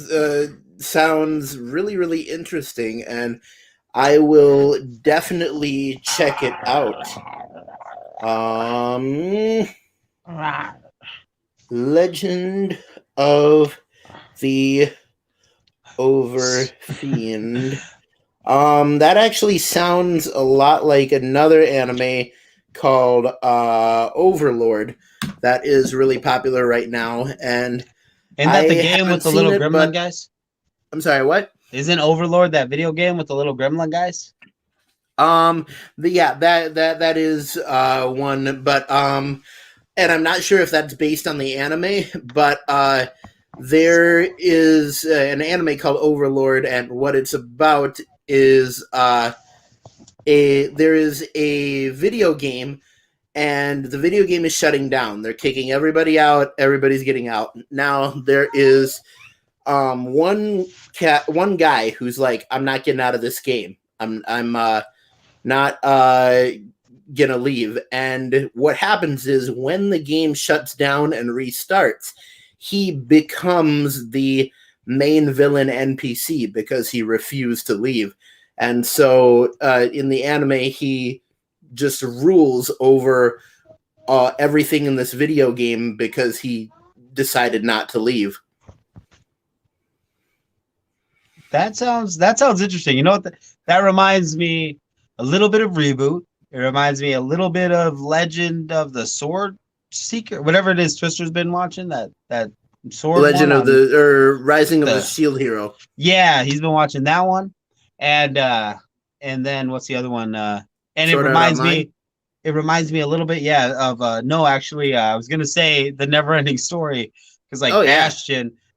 sounds really, really interesting, and I will definitely check it out. Legend of the Overfiend. That actually sounds a lot like another anime called Overlord that is really popular right now. And
isn't that the game with the little gremlin guys?
I'm sorry, what?
Isn't Overlord that video game with the little gremlin guys?
That is one, but and I'm not sure if that's based on the anime, but there is an anime called Overlord, and what it's about is there is a video game, and the video game is shutting down. They're kicking everybody out. Everybody's getting out. Now there is one guy who's like, I'm not getting out of this game. I'm not gonna leave. And what happens is when the game shuts down and restarts, he becomes the main villain NPC because he refused to leave. And so in the anime, he just rules over everything in this video game because he decided not to leave.
That sounds interesting. You know what? That reminds me a little bit of Reboot. It reminds me a little bit of Legend of the Sword Seeker, whatever it is Twister's been watching, that sword
Legend of the Rising of the Shield Hero.
Yeah, he's been watching that one. And then what's the other one? And it reminds me a little bit, of no, actually, I was gonna say the Neverending Story, because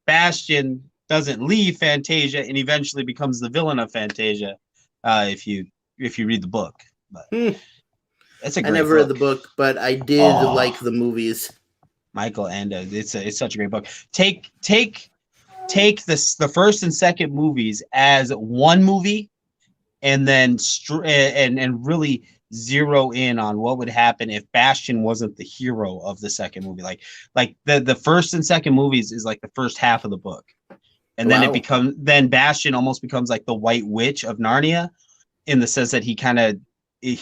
Bastion doesn't leave Fantasia and eventually becomes the villain of Fantasia, if you read the book. But it's a great
I never read the book, but I did like the movies.
Michael Ende, it's such a great book. Take the first and second movies as one movie, and then and really zero in on what would happen if Bastion wasn't the hero of the second movie. Like the first and second movies is like the first half of the book. And then then Bastion almost becomes like the White Witch of Narnia, in the sense that he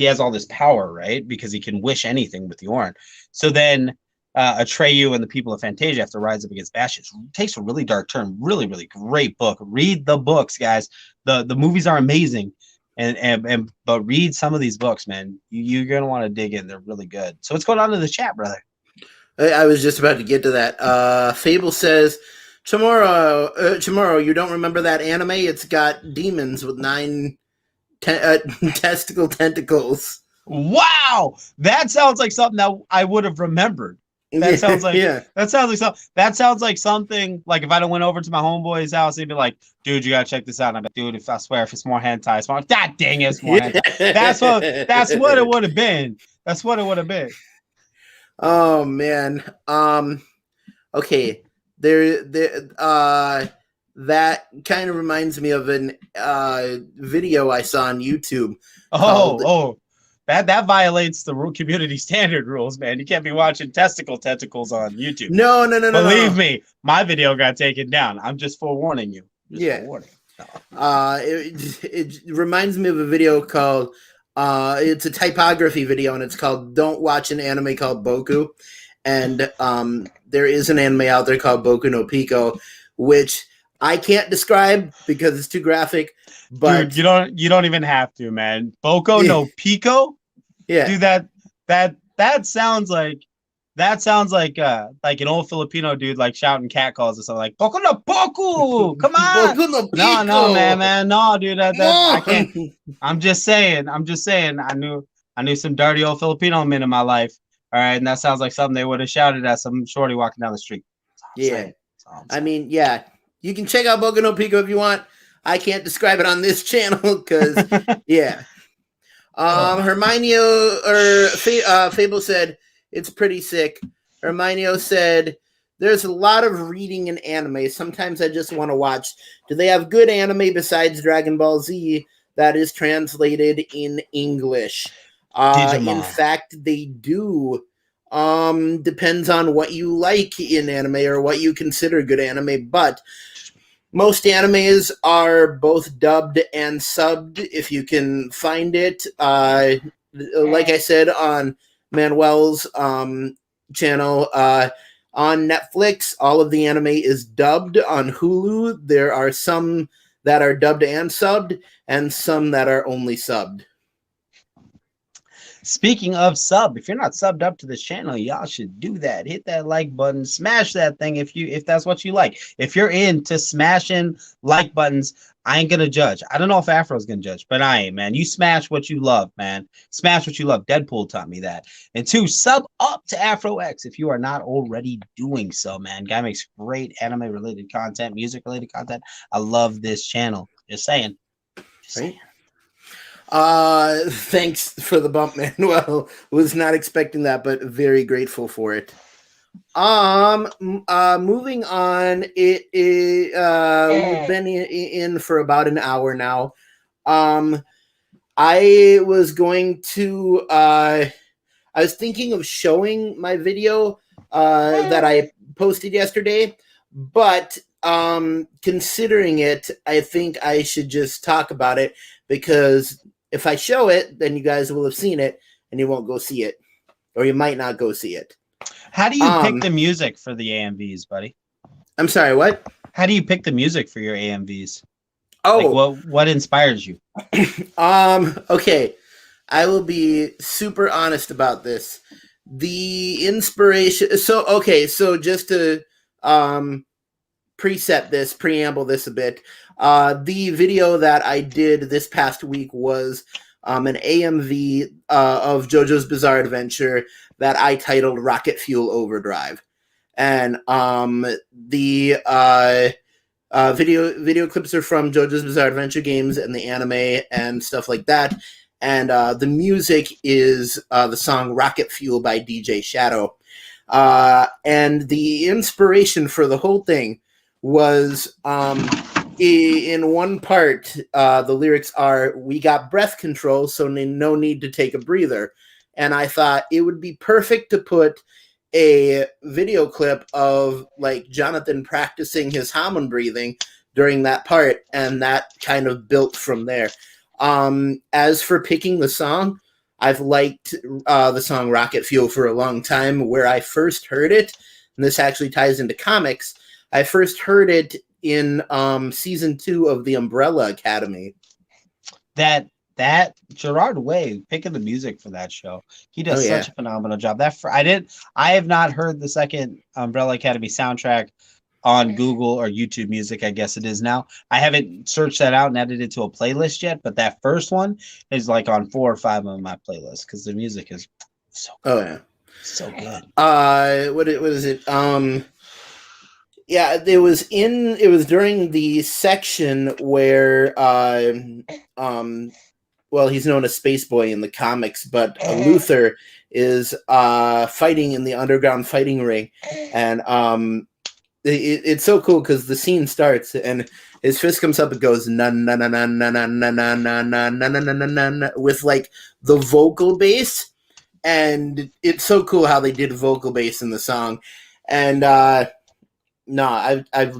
has all this power, right? Because he can wish anything with the Orin. So then Atreyu and the people of Fantasia have to rise up against Bastion. It takes a really dark turn. Really, really great book. Read the books, guys. The movies are amazing. But read some of these books, man. You're gonna want to dig in. They're really good. So what's going on in the chat, brother?
I was just about to get to that. Fable says, tomorrow, you don't remember that anime? It's got demons with 9 testicle tentacles.
Wow, that sounds like something that I would have remembered. That sounds like that sounds like something like if I went over to my homeboy's house, he'd be like, "Dude, you gotta check this out." And I'm like, "Dude, if I swear, if it's more hentai, it's more." God dang it, it's more hentai. That's what it would have been. That's what it would have been.
Oh man. Okay. That kind of reminds me of an video I saw on YouTube.
That violates the community standard rules, man. You can't be watching tentacles on YouTube.
No.
Believe me, my video got taken down. I'm just forewarning you.
Forewarning. It reminds me of a video called it's a typography video, and it's called "Don't Watch an Anime Called Boku." And there is an anime out there called Boku no Pico, which I can't describe because it's too graphic. But
dude, you don't even have to, man. Boku no Pico.
Yeah,
dude, that sounds like an old Filipino dude like shouting cat calls or something like "Boku no Boku." Come on,
Boku no Pico.
No, man, no, dude, I can't. I'm just saying. I knew some dirty old Filipino men in my life. All right, and that sounds like something they would have shouted at some shorty walking down the street.
Yeah, I mean, yeah, you can check out Boku no Pico if you want. I can't describe it on this channel because, yeah. Hermione or Fable said it's pretty sick. Hermione said there's a lot of reading in anime. Sometimes I just want to watch. Do they have good anime besides Dragon Ball Z that is translated in English? In fact, they do. Depends on what you like in anime or what you consider good anime, but most animes are both dubbed and subbed if you can find it. Like I said on Manuel's channel, on Netflix, all of the anime is dubbed. On Hulu, there are some that are dubbed and subbed, and some that are only subbed.
Speaking of sub, if you're not subbed up to this channel, y'all should do that. Hit that like button, smash that thing if that's what you like. If you're into smashing like buttons, I ain't gonna judge. I don't know if Afro's gonna judge, but I ain't, man. You smash what you love, man. Smash what you love. Deadpool taught me that. And 2, sub up to Afro X if you are not already doing so, man. Guy makes great anime-related content, music-related content. I love this channel. Just saying.
Thanks for the bump, Manuel. Was not expecting that, but very grateful for it. Moving on. We've been in for about an hour now. I was thinking of showing my video that I posted yesterday, but considering it, I think I should just talk about it, because if I show it, then you guys will have seen it and you won't go see it, or you might not go see it.
How do you pick the music for the AMVs, buddy?
I'm sorry, what?
How do you pick the music for your AMVs?
Oh,
like what inspires you?
Okay. I will be super honest about this. The inspiration. So just to preamble this a bit. The video that I did this past week was an AMV of JoJo's Bizarre Adventure that I titled Rocket Fuel Overdrive. And the video clips are from JoJo's Bizarre Adventure games and the anime and stuff like that. And the music is the song Rocket Fuel by DJ Shadow. And the inspiration for the whole thing was in one part, the lyrics are, "We got breath control, so no need to take a breather." And I thought it would be perfect to put a video clip of like Jonathan practicing his Hammond breathing during that part, and that kind of built from there. As for picking the song, I've liked the song Rocket Fuel for a long time. Where I first heard it, and this actually ties into comics, I first heard it in season 2 of the Umbrella Academy.
That Gerard Way picking the music for that show, he does such a phenomenal job. I have not heard the second Umbrella Academy soundtrack on Google or YouTube Music, I guess it is now. I haven't searched that out and added it to a playlist yet, but that first one is like on 4 or 5 of my playlists because the music is so good.
Oh yeah,
so good.
What is it? Yeah, it was during the section where well, he's known as Space Boy in the comics, but Luther is fighting in the underground fighting ring, and it's so cool because the scene starts and his fist comes up and goes na na na na na na na na na na na na na na with like the vocal bass, and it's so cool how they did vocal bass in the song, and I've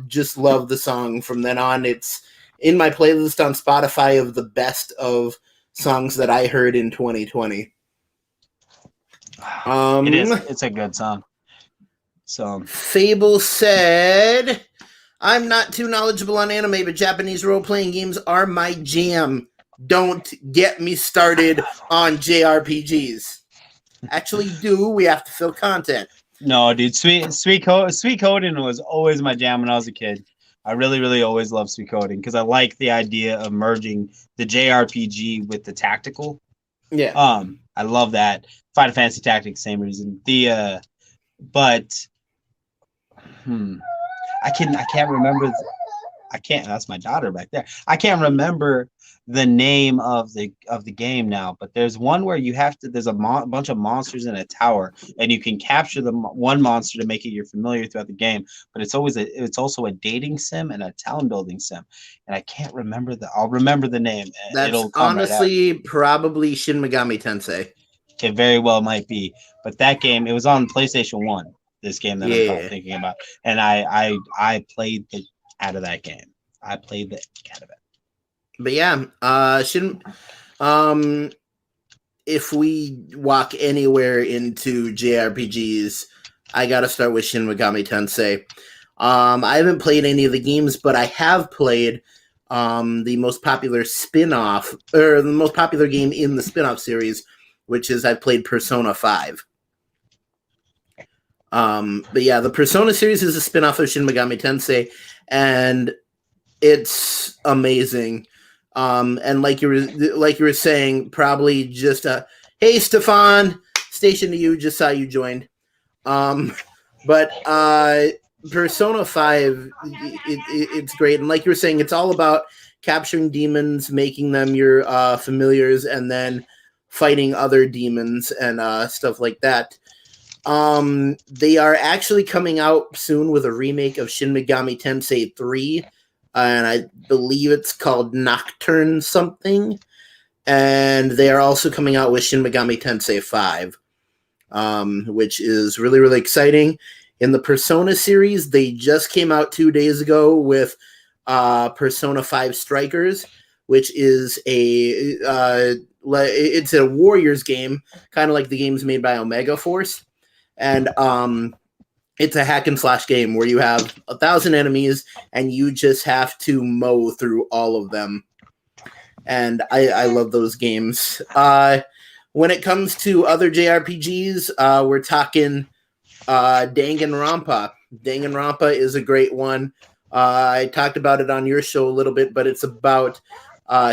just loved the song from then on. It's in my playlist on Spotify of the best of songs that I heard in 2020.
It is. It's a good song. So
Fable said, "I'm not too knowledgeable on anime, but Japanese role-playing games are my jam. Don't get me started on JRPGs." Actually, we have to fill content.
No, dude, Sweet Coding was always my jam when I was a kid. I really always loved Sweet Coding because I like the idea of merging the JRPG with the tactical.
Yeah.
I love that. Final Fantasy Tactics, same reason. But I can't remember. That's my daughter back there. I can't remember the name of the game now, but there's one where there's a bunch of monsters in a tower, and you can capture the one monster to make it your familiar throughout the game. But it's also a dating sim and a town building sim, and I can't remember I'll remember the name.
That's honestly probably Shin Megami Tensei.
It very well might be, but that game, it was on PlayStation 1. This game that I'm thinking about, and I played the out of that game. I played the out of it.
But yeah, if we walk anywhere into JRPGs, I gotta start with Shin Megami Tensei. I haven't played any of the games, but I have played the most popular spin-off, or the most popular game in the spin-off series, which is I played Persona 5. But yeah, the Persona series is a spin-off of Shin Megami Tensei, and it's amazing. And like you were saying, probably just hey Stefan, station to you, just saw you joined. But Persona 5, it's great, and like you were saying, it's all about capturing demons, making them your familiars, and then fighting other demons and stuff like that. They are actually coming out soon with a remake of Shin Megami Tensei 3, and I believe it's called Nocturne something. And they are also coming out with Shin Megami Tensei 5, which is really exciting. In the Persona series, they just came out 2 days ago with Persona 5 Strikers, which is it's a Warriors game, kind of like the games made by Omega Force. And it's a hack and slash game where you have 1,000 enemies and you just have to mow through all of them. And I love those games. When it comes to other JRPGs, we're talking Danganronpa. Danganronpa is a great one. I talked about it on your show a little bit, but it's about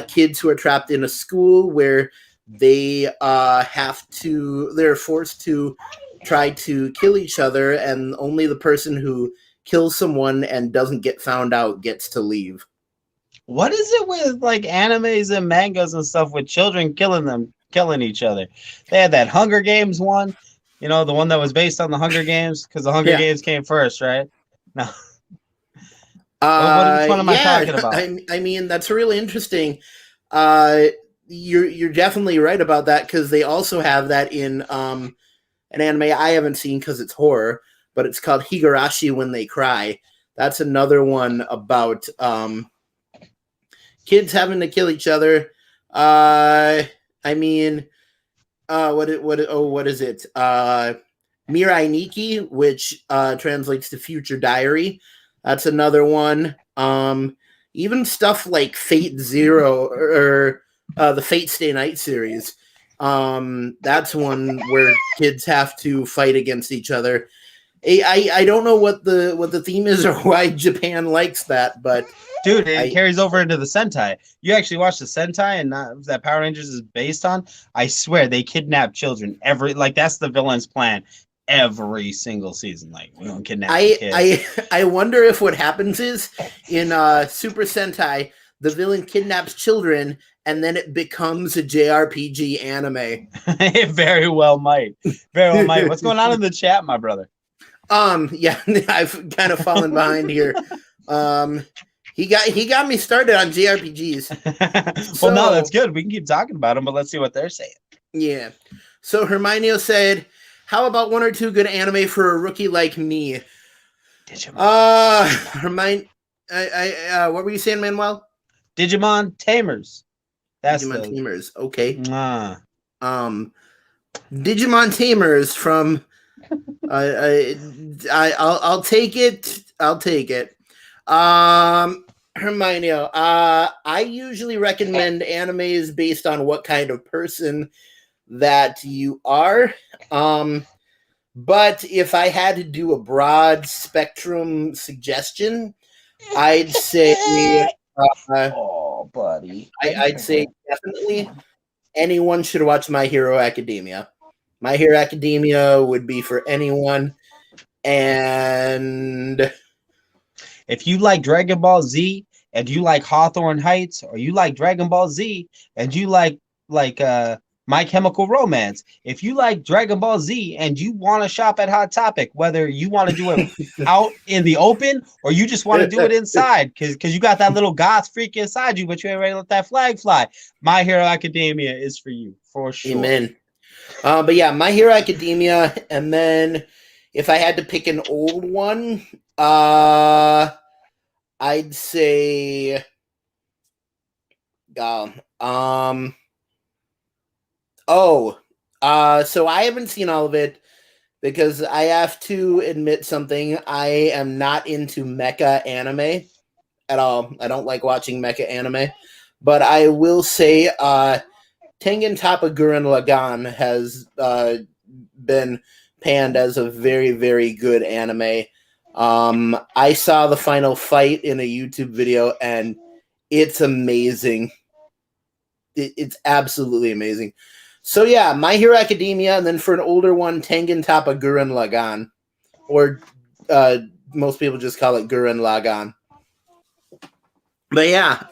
kids who are trapped in a school where they're forced to try to kill each other, and only the person who kills someone and doesn't get found out gets to leave.
What is it with like animes and mangas and stuff with children killing each other? They had that Hunger Games one, the one that was based on the Hunger Games, because the Hunger Games came first, right? No. Which one am I talking about?
I mean, that's really interesting. You're definitely right about that, because they also have that in an anime I haven't seen because it's horror, but it's called Higurashi When They Cry. That's another one about kids having to kill each other. I mean, what is it? Mirai Nikki, which translates to Future Diary. That's another one. Even stuff like Fate Zero or the Fate Stay Night series. That's one where kids have to fight against each other. I don't know what the theme is or why Japan likes that, but
dude, it carries over into the Sentai. You actually watch the Sentai and that Power Rangers is based on? I swear they kidnap children that's the villain's plan every single season. Like, we don't kidnap kids.
I wonder if what happens is in Super Sentai, the villain kidnaps children and then it becomes a JRPG anime.
It very well might. Very well might. What's going on in the chat, my brother?
Yeah, I've kind of fallen behind here. He got me started on JRPGs.
Well, no, that's good. We can keep talking about them, but let's see what they're saying.
Yeah. So Hermione said, "How about one or two good anime for a rookie like me?" Hermione, what were you saying, Manuel?
Digimon Tamers. That's
Digimon Tamers. Okay.
Mwah.
Digimon Tamers from. I'll take it. I'll take it. Hermione, I usually recommend animes based on what kind of person that you are. But if I had to do a broad spectrum suggestion, I'd say,
oh, buddy,
I'd say definitely anyone should watch My Hero Academia. My Hero Academia would be for anyone. And
if you like Dragon Ball Z and you like Hawthorne Heights, or you like Dragon Ball Z and you like My Chemical Romance, if you like Dragon Ball Z and you want to shop at Hot Topic, whether you want to do it out in the open or you just want to do it inside because you got that little goth freak inside you, but you ain't ready to let that flag fly, My Hero Academia is for you, for sure.
Amen. But yeah, My Hero Academia, and then if I had to pick an old one, I'd say, so I haven't seen all of it because I have to admit something. I am not into mecha anime at all. I don't like watching mecha anime, but I will say, Tengen Toppa Gurren Lagann has been panned as a very, very good anime. I saw the final fight in a YouTube video, and it's amazing. It's absolutely amazing. So yeah, My Hero Academia, and then for an older one, Tengen Toppa Gurren Lagann, or most people just call it Gurren Lagann. But yeah,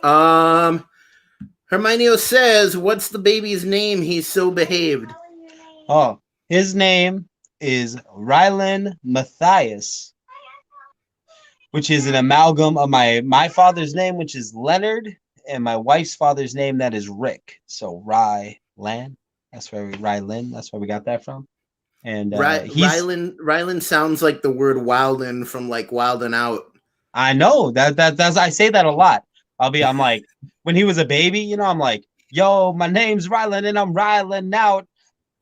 Hermione says, "What's the baby's name? He's so behaved."
Oh, his name is Rylan Matthias, which is an amalgam of my father's name, which is Leonard, and my wife's father's name, that is Rick. So Rylan. That's where we got that from. And
Rylan sounds like the word wildin' from like Wild 'N Out.
I know that's I say that a lot. I'm like, when he was a baby, I'm like, yo, my name's Rylan and I'm Rylan out.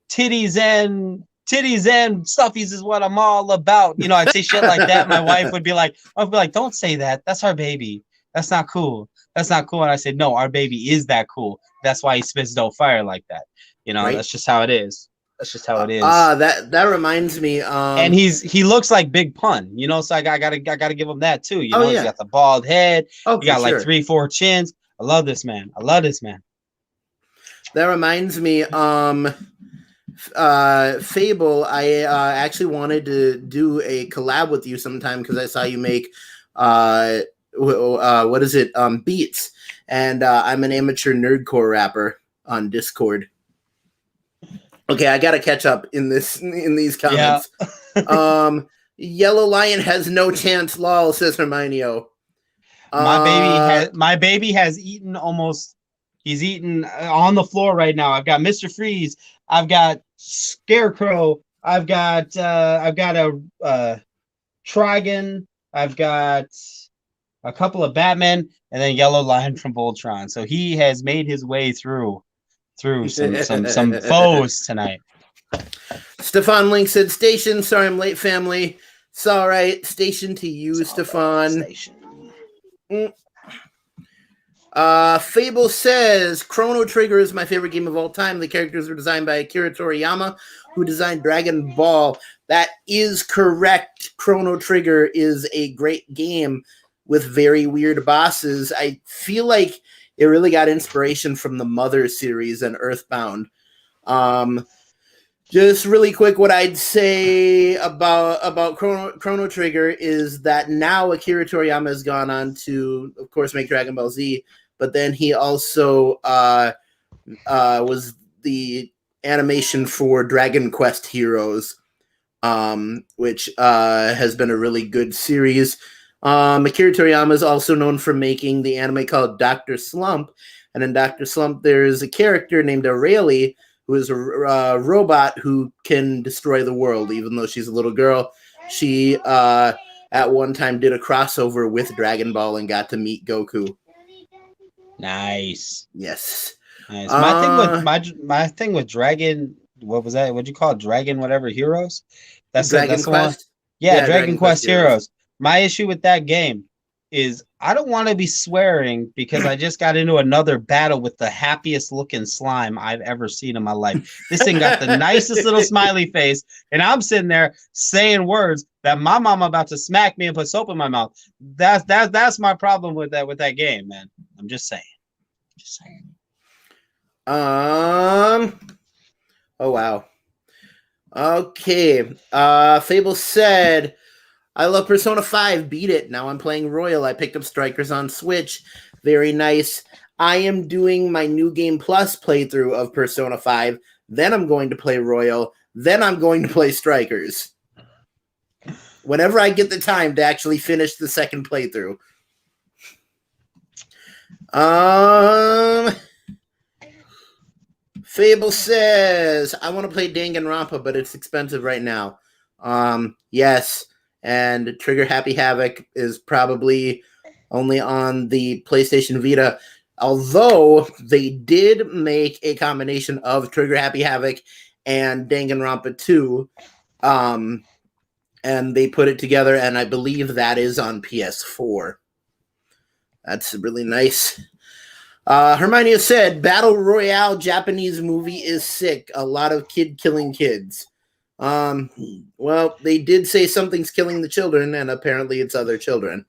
Titties and stuffies is what I'm all about. I'd say shit like that. My wife would be like, don't say that. That's our baby. That's not cool. That's not cool. And I said, no, our baby is that cool. That's why he spits dope fire like that. Right? That's just how it is. That's just how it is.
That reminds me.
And he looks like Big Pun, so I gotta give him that too. He's got the bald head. He got like 3-4 chins. I love this man.
That reminds me. Fable, I actually wanted to do a collab with you sometime because I saw you make what is it? Beats, and I'm an amateur nerdcore rapper on Discord. Okay, I gotta catch up in these comments. Yeah. Yellow Lion has no chance, lol, says Hermione.
My baby has eaten almost. He's eaten on the floor right now. I've got Mr. Freeze. I've got Scarecrow. I've got a Trigon. I've got a couple of Batmen, and then Yellow Lion from Voltron. So he has made his way through some foes tonight.
Stefan Link said, "Station. Sorry, I'm late, family. It's all right. Station to you, Stefan." Fable says, "Chrono Trigger is my favorite game of all time. The characters were designed by Akira Toriyama, who designed Dragon Ball." That is correct. Chrono Trigger is a great game with very weird bosses. I feel like it really got inspiration from the Mother series and Earthbound. Just really quick, what I'd say about Chrono Trigger is that now Akira Toriyama has gone on to, of course, make Dragon Ball Z, but then he also was the animation for Dragon Quest Heroes, which has been a really good series. Akira Toriyama is also known for making the anime called Dr. Slump, and in Dr. Slump there's a character named Aurelie, who is a robot who can destroy the world, even though she's a little girl. She, at one time, did a crossover with Dragon Ball and got to meet Goku.
Nice.
Yes.
Nice. My thing with Dragon, what was that? What'd you call it? Dragon whatever Heroes? That's
Dragon
Quest?
One?
Yeah, Dragon Quest Heroes. My issue with that game is I don't want to be swearing because I just got into another battle with the happiest looking slime I've ever seen in my life. This thing got the nicest little smiley face, and I'm sitting there saying words that my mama about to smack me and put soap in my mouth. That's my problem with that game, man. I'm just saying.
Oh wow. Okay. Fable said, "I love Persona 5, beat it. Now I'm playing Royal. I picked up Strikers on Switch. Very nice. I am doing my New Game Plus playthrough of Persona 5. Then I'm going to play Royal. Then I'm going to play Strikers. Whenever I get the time to actually finish the second playthrough." Fable says, "I want to play Danganronpa, but it's expensive right now." Yes. And Trigger Happy Havoc is probably only on the PlayStation Vita, although they did make a combination of Trigger Happy Havoc and Danganronpa 2, and they put it together, and I believe that is on PS4. That's really nice. Hermione said, "Battle Royale Japanese movie is sick. A lot of kid killing kids." Well, they did say something's killing the children, and apparently it's other children.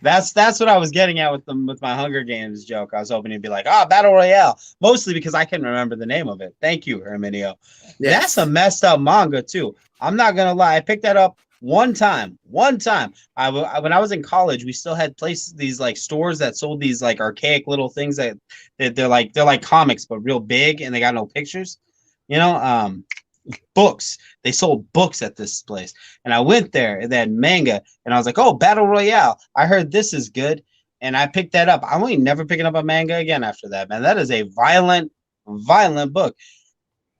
That's what I was getting at with my Hunger Games joke. I was hoping you'd be like, Battle Royale, mostly because I couldn't remember the name of it. Thank you, Herminio. Yes. That's a messed up manga too. I'm not gonna lie. I picked that up one time. When I was in college, we still had these like stores that sold these like archaic little things that they're like comics but real big, and they got no pictures. You know, books. They sold books at this place, and I went there and they had manga, and I was like, "Oh, Battle Royale! I heard this is good," and I picked that up. I'm only never picking up a manga again after that, man. That is a violent book.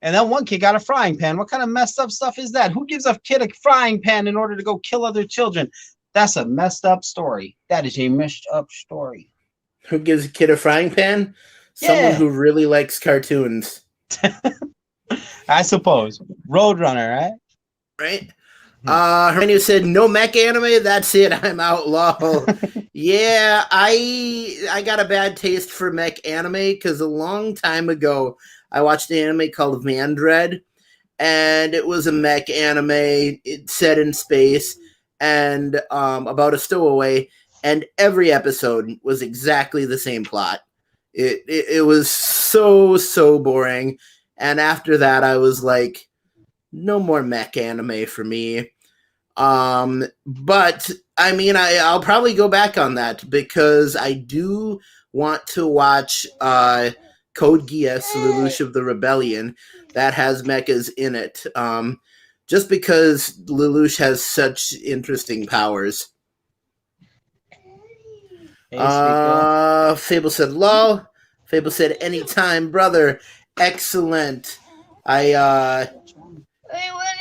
And then one kid got a frying pan. What kind of messed up stuff is that? Who gives a kid a frying pan in order to go kill other children? That's a messed up story. That is a messed up story.
Who gives a kid a frying pan? Someone who really likes cartoons.
I suppose. Roadrunner, right?
Right? Hermione said, "No mech anime, that's it. I'm out, lol." Yeah, I got a bad taste for mech anime because a long time ago I watched an anime called Vandred, and it was a mech anime. It set in space and about a stowaway, and every episode was exactly the same plot. It was so boring. And after that, I was like, no more mech anime for me. But I mean, I'll probably go back on that because I do want to watch Code Geass, Lelouch of the Rebellion, that has mechas in it. Just because Lelouch has such interesting powers.
Hey, sweet girl.
Fable said, "Lol." Fable said, "Anytime, brother. Excellent." I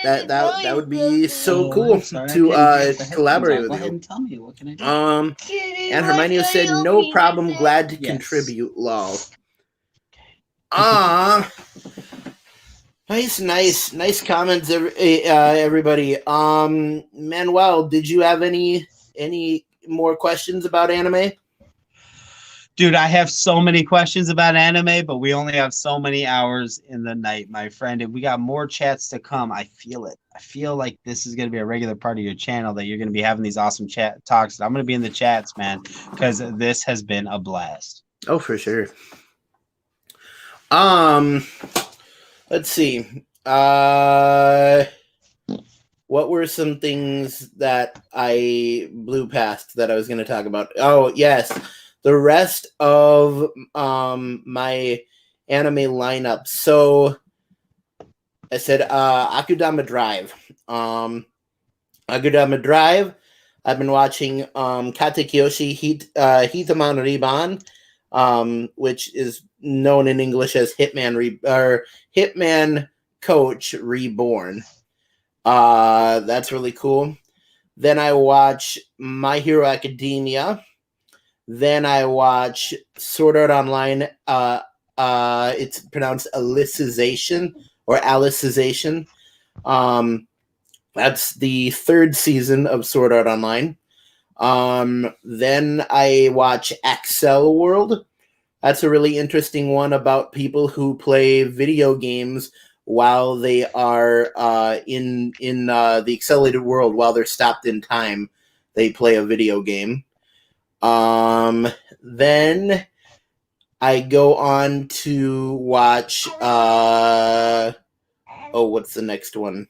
that would be so cool to collaborate with
Go ahead
you.
and tell me. What can I do?
And Hermione said, "No problem. Glad to contribute." Lol. Nice comments, everybody. Manuel, did you have any more questions about anime?
Dude, I have so many questions about anime, but we only have so many hours in the night, my friend. And we got more chats to come. I feel it. I feel like this is going to be a regular part of your channel, that you're going to be having these awesome chat talks. And I'm going to be in the chats, man, because this has been a blast.
Oh, for sure. Let's see. What were some things that I blew past that I was going to talk about? Oh, yes. The rest of my anime lineup. So I said Akudama Drive. Akudama Drive. I've been watching Katekyoshi Hitaman Riban, which is known in English as Hitman Coach Reborn. That's really cool. Then I watch My Hero Academia. Then I watch Sword Art Online. It's pronounced Alicization or Alicization. That's the third season of Sword Art Online. Then I watch Axel World. That's a really interesting one about people who play video games while they are in the accelerated world, while they're stopped in time. They play a video game. Then I go on to watch what's the next one?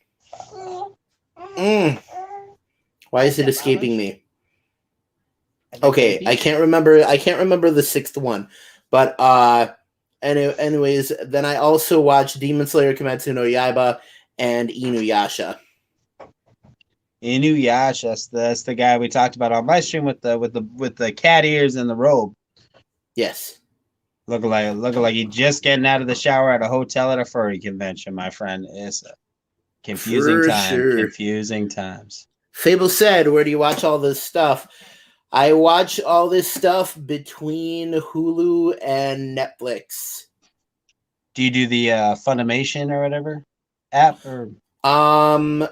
Why is it escaping me? Okay, I can't remember the sixth one. But anyways, then I also watch Demon Slayer Kimetsu no Yaiba and Inuyasha.
Inuyasha, that's the guy we talked about on livestream with the cat ears and the robe.
Yes.
Looking like he just getting out of the shower at a hotel at a furry convention, my friend. It's a confusing time. Sure. Confusing times.
Fable said, "Where do you watch all this stuff?" I watch all this stuff between Hulu and Netflix.
Do you do the Funimation or whatever app? Or
I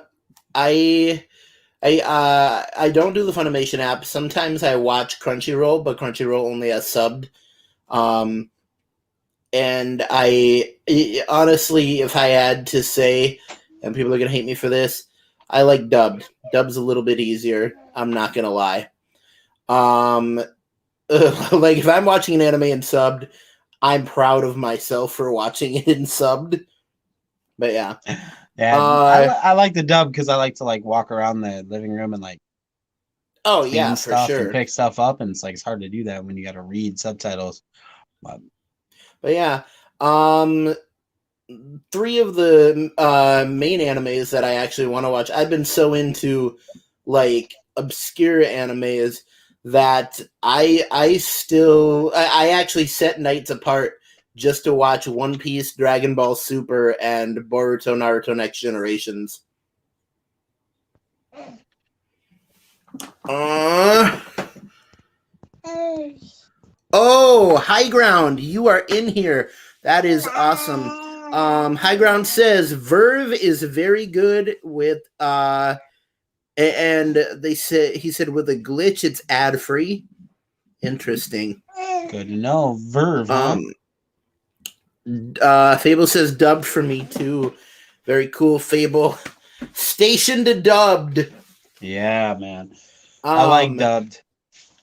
don't do the Funimation app. Sometimes I watch Crunchyroll, but Crunchyroll only has subbed. And I honestly, if I had to say, and people are gonna hate me for this, I like dubbed. Dubbed's a little bit easier. I'm not gonna lie. Like if I'm watching an anime in subbed, I'm proud of myself for watching it in subbed. But yeah.
I like the dub because I like to like walk around the living room and like
for sure,
and pick stuff up, and it's hard to do that when you got to read subtitles.
But yeah, 3 of the main animes that I actually want to watch. I've been so into like obscure animes that I actually set nights apart just to watch One Piece, Dragon Ball Super, and Boruto Naruto Next Generations. Oh, High Ground, you are in here. That is awesome. High Ground says Verve is very good with and he said with a glitch it's ad free. Interesting.
Good to know. Verve.
Fable says dubbed for me too. Very cool, Fable. Stationed to dubbed.
Yeah, man. I like dubbed.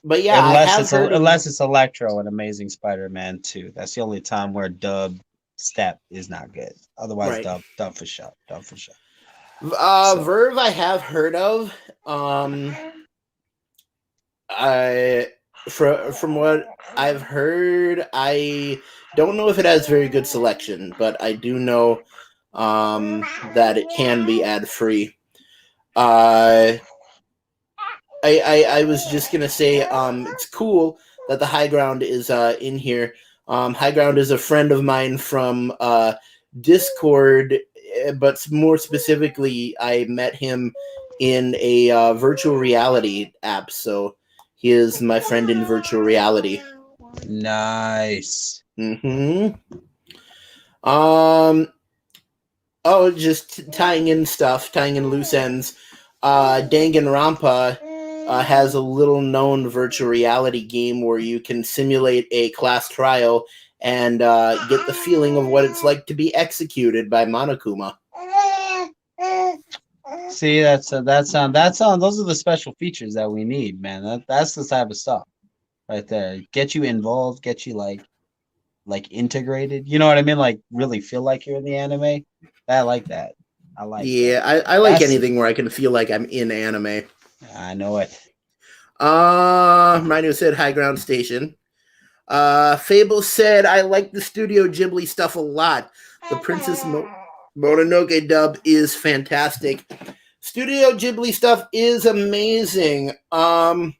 But yeah,
unless it's Electro and Amazing Spider-Man 2. That's the only time where dub step is not good. Otherwise, right. dub for sure. Dub for sure.
Verve I have heard of. From what I've heard, I don't know if it has very good selection, but I do know that it can be ad free. I was just gonna say it's cool that the High Ground is in here. High Ground is a friend of mine from Discord, but more specifically, I met him in a virtual reality app. So he is my friend in virtual reality.
Nice.
Mm-hmm. Just tying in loose ends. Danganronpa has a little-known virtual reality game where you can simulate a class trial and get the feeling of what it's like to be executed by Monokuma.
See, that's those are the special features that we need, man. That's the type of stuff right there. Get you involved, get you like integrated. You know what I mean? Like really feel like you're in the anime. I like that. I like that.
I like anything where I can feel like I'm in anime.
I know it.
Rhino said High Ground Station. Fable said, I like the Studio Ghibli stuff a lot. The Princess Mononoke dub is fantastic. Studio Ghibli stuff is amazing. And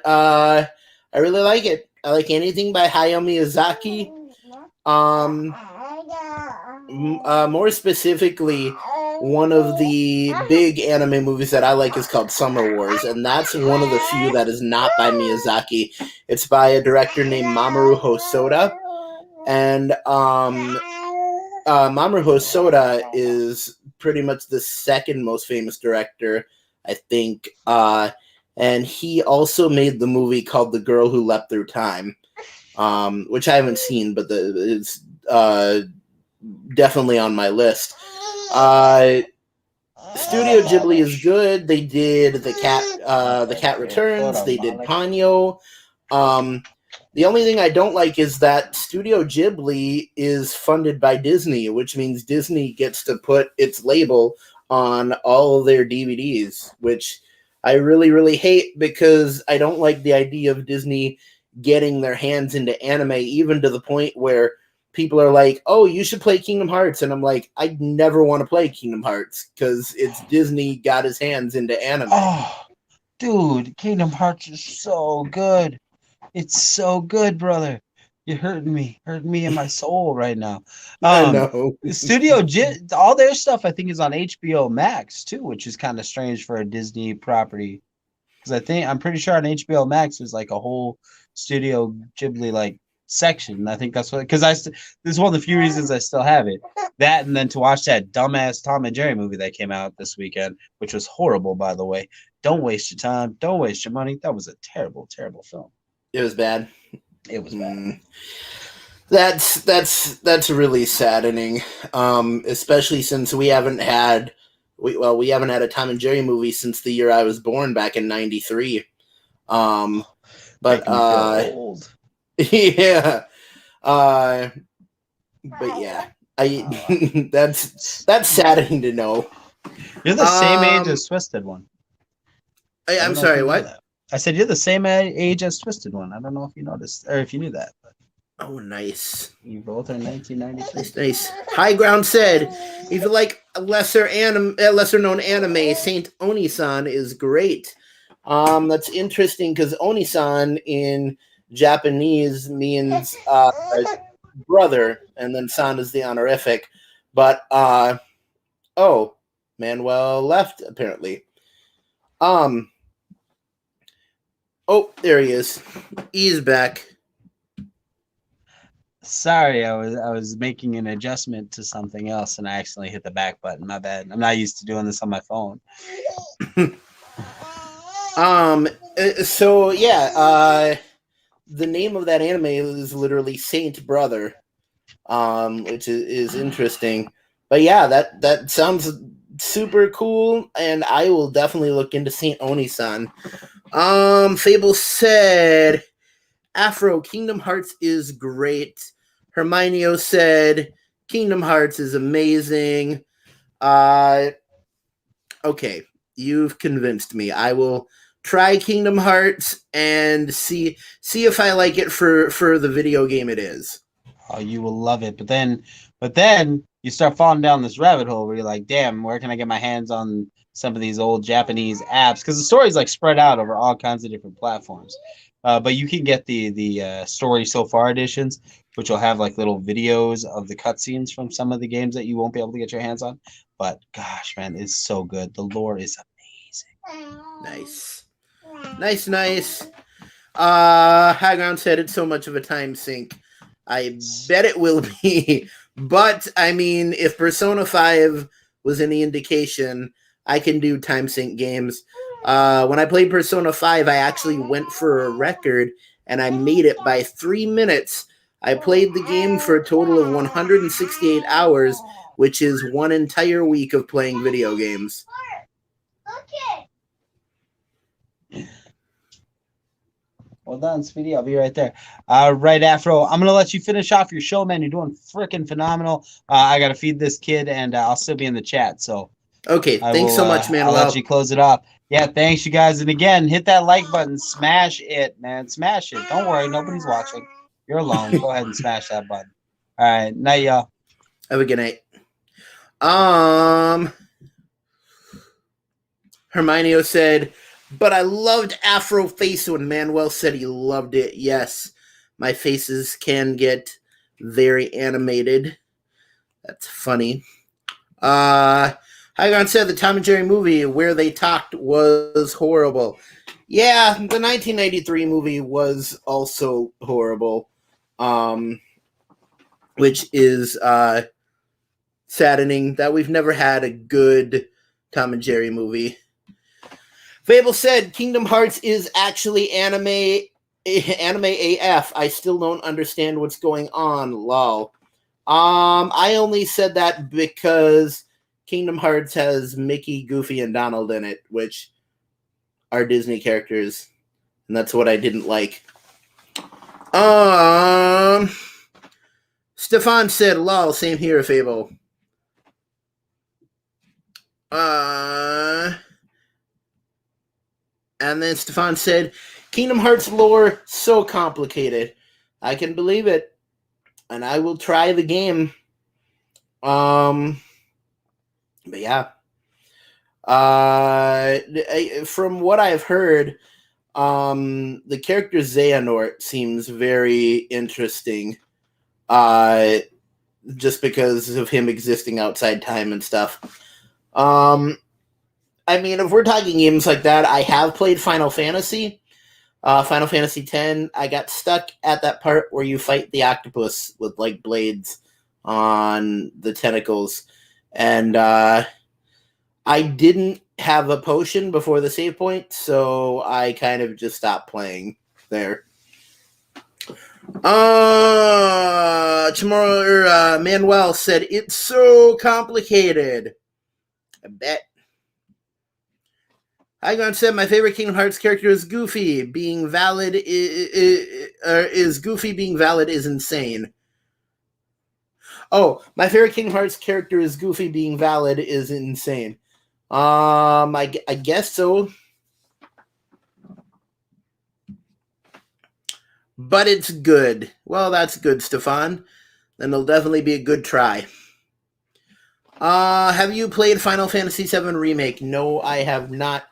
I really like it. I like anything by Hayao Miyazaki. More specifically, one of the big anime movies that I like is called Summer Wars, and that's one of the few that is not by Miyazaki. It's by a director named Mamoru Hosoda, and Mamoru Hosoda is pretty much the second most famous director, I think, and he also made the movie called The Girl Who Leapt Through Time, which I haven't seen, but it's definitely on my list. Studio Ghibli is good. They did The Cat Returns. They did Ponyo. The only thing I don't like is that Studio Ghibli is funded by Disney, which means Disney gets to put its label on all of their DVDs, which I really, really hate because I don't like the idea of Disney getting their hands into anime, even to the point where people are like, oh, you should play Kingdom Hearts. And I'm like, I never want to play Kingdom Hearts because it's Disney got his hands into anime.
Oh, dude, Kingdom Hearts is so good. It's so good, brother. You're hurting me in my soul right now.
I know.
All their stuff, I think, is on HBO Max, too, which is kind of strange for a Disney property. Because I'm pretty sure on HBO Max there's like a whole Studio Ghibli like section. And I think that's what, because this is one of the few reasons I still have it. That, and then to watch that dumbass Tom and Jerry movie that came out this weekend, which was horrible, by the way. Don't waste your time. Don't waste your money. That was a terrible, terrible film.
It was bad.
It was bad.
That's really saddening. Especially since we haven't had a Tom and Jerry movie since the year I was born back in '93. But
old.
Yeah. But yeah. That's saddening to know.
You're the same age as Twisted One.
I'm sorry, what?
I said you're the same age as Twisted One. I don't know if you noticed or if you knew that. But
oh, nice.
You both are 1993.
Nice. High Ground said, if you like a lesser known anime, Saint Onisan is great. That's interesting because Onisan in Japanese means brother, and then san is the honorific. But Manuel left apparently. Oh, there he is. He's back.
Sorry, I was making an adjustment to something else and I accidentally hit the back button. My bad. I'm not used to doing this on my phone.
So yeah, the name of that anime is literally Saint Brother, which is interesting. But yeah, that sounds super cool, and I will definitely look into Saint Onisan. Fable said, Afro, Kingdom Hearts is great. Herminio said, Kingdom Hearts is amazing. Okay, you've convinced me. I will try Kingdom Hearts and see if I like it for the video game it is.
Oh, you will love it. But then you start falling down this rabbit hole where you're like, damn, where can I get my hands on some of these old Japanese apps? Because the story's like spread out over all kinds of different platforms. But you can get the story so far editions, which will have like little videos of the cutscenes from some of the games that you won't be able to get your hands on. But gosh, man, it's so good. The lore is amazing.
Nice. Nice. High Ground said it's so much of a time sink. I bet it will be. But, I mean, if Persona 5 was any indication, I can do time sync games. When I played Persona 5, I actually went for a record, and I made it by 3 minutes. I played the game for a total of 168 hours, which is one entire week of playing video games.
Well done, Speedy. I'll be right there. Right, Afro. I'm gonna let you finish off your show, man. You're doing freaking phenomenal. I gotta feed this kid, and I'll still be in the chat. So
okay, thanks so much, man.
I'll let you close it off. Yeah, thanks, you guys. And again, hit that like button. Smash it, man. Smash it. Don't worry, nobody's watching. You're alone. Go ahead and smash that button. All right, night, y'all.
Have a good night. Hermione said, but I loved Afro face when Manuel said he loved it. Yes, my faces can get very animated. That's funny. Hygon said the Tom and Jerry movie where they talked was horrible. Yeah, the 1993 movie was also horrible, which is saddening that we've never had a good Tom and Jerry movie. Fable said Kingdom Hearts is actually anime AF. I still don't understand what's going on. Lol. I only said that because Kingdom Hearts has Mickey, Goofy, and Donald in it, which are Disney characters, and that's what I didn't like. Stefan said, lol, same here, Fable. And then Stefan said, Kingdom Hearts lore, so complicated. I can believe it. And I will try the game. But yeah. From what I've heard, the character Xehanort seems very interesting. Just because of him existing outside time and stuff. I mean, if we're talking games like that, I have played Final Fantasy. Final Fantasy X. I got stuck at that part where you fight the octopus with, like, blades on the tentacles. And I didn't have a potion before the save point, so I kind of just stopped playing there. Manuel said, it's so complicated. I bet. Hygon said, my favorite Kingdom Hearts character is Goofy. Being valid is Goofy being valid is insane. Oh, my favorite Kingdom Hearts character is Goofy being valid is insane. I guess so. But it's good. Well, that's good, Stefan. Then it'll definitely be a good try. Have you played Final Fantasy VII Remake? No, I have not.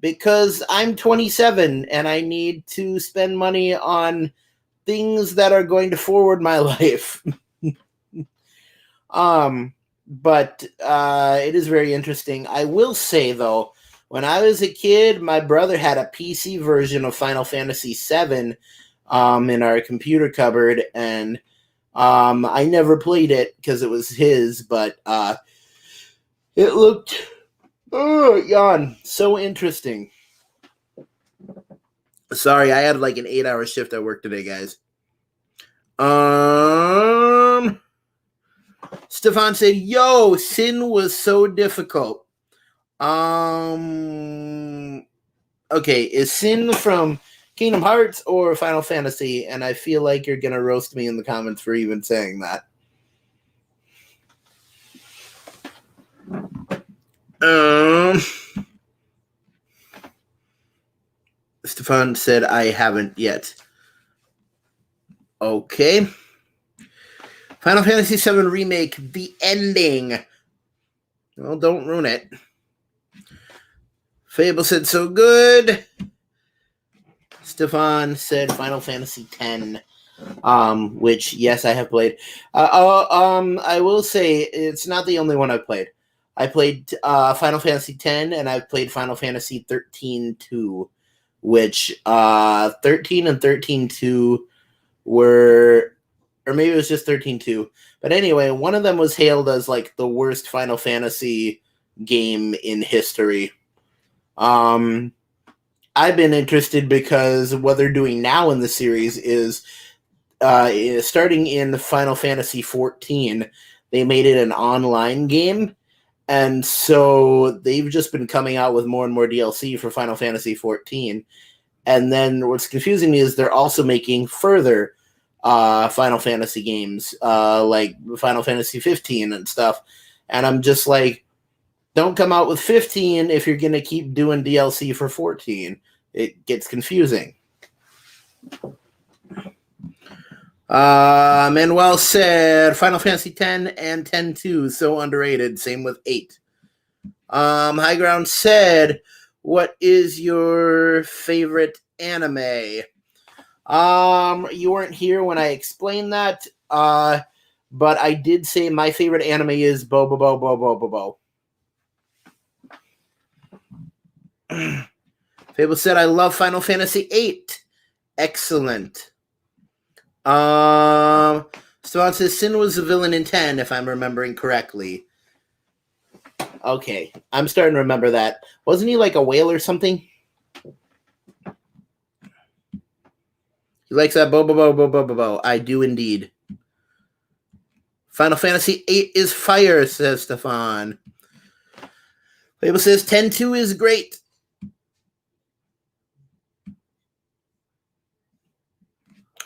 Because I'm 27 and I need to spend money on things that are going to forward my life. But it is very interesting. I will say, though, when I was a kid, my brother had a PC version of Final Fantasy VII in our computer cupboard, and I never played it because it was his, but it looked... Oh, yawn. So interesting. Sorry, I had like an 8-hour shift at work today, guys. Stefan said, yo, Sin was so difficult. Okay, is Sin from Kingdom Hearts or Final Fantasy? And I feel like you're going to roast me in the comments for even saying that. Stefan said, I haven't yet. Okay. Final Fantasy VII Remake, the ending. Well, don't ruin it. Fable said, so good. Stefan said Final Fantasy X, which yes, I have played. I will say it's not the only one I've played. I played Final Fantasy X, and I've played Final Fantasy 13-2, which 13 and 13-2 were, or maybe it was just 13-2. But anyway, one of them was hailed as like the worst Final Fantasy game in history. I've been interested because what they're doing now in the series is starting in Final Fantasy 14, they made it an online game. And so they've just been coming out with more and more DLC for Final Fantasy 14. And then what's confusing me is they're also making further Final Fantasy games, like Final Fantasy 15 and stuff. And I'm just like, don't come out with 15 if you're going to keep doing DLC for 14. It gets confusing. Manuel said Final Fantasy X and 10-2, so underrated. Same with 8. High Ground said, what is your favorite anime? You weren't here when I explained that, but I did say my favorite anime is Bo Bo Bo Bo Bo Bo Bo. Fable said, I love Final Fantasy VIII. Excellent. Stefan says, Sin was the villain in 10, if I'm remembering correctly. Okay, I'm starting to remember that. Wasn't he like a whale or something? He likes that bo bo bo bo bo bo bo. I do indeed. Final Fantasy VIII is fire, says Stefan. Fable says 10-2 is great.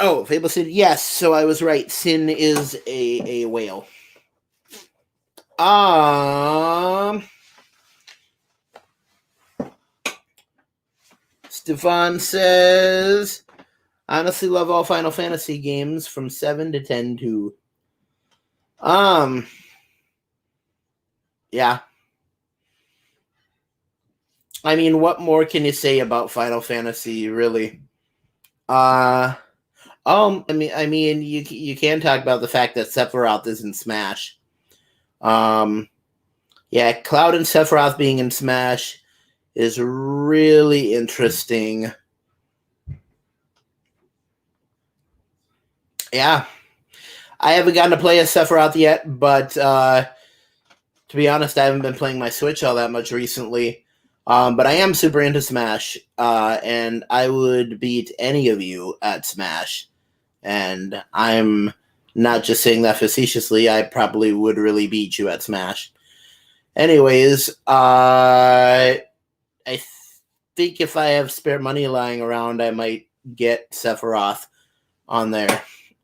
Oh, Fable said yes, so I was right. Sin is a whale. Stefan says, honestly love all Final Fantasy games from 7 to 10-2. Yeah. I mean, what more can you say about Final Fantasy, really? I mean, you can talk about the fact that Sephiroth is in Smash. Yeah, Cloud and Sephiroth being in Smash is really interesting. Yeah. I haven't gotten to play as Sephiroth yet, but to be honest, I haven't been playing my Switch all that much recently. But I am super into Smash, and I would beat any of you at Smash. And I'm not just saying that facetiously. I probably would really beat you at Smash. Anyways, I think if I have spare money lying around, I might get Sephiroth on there.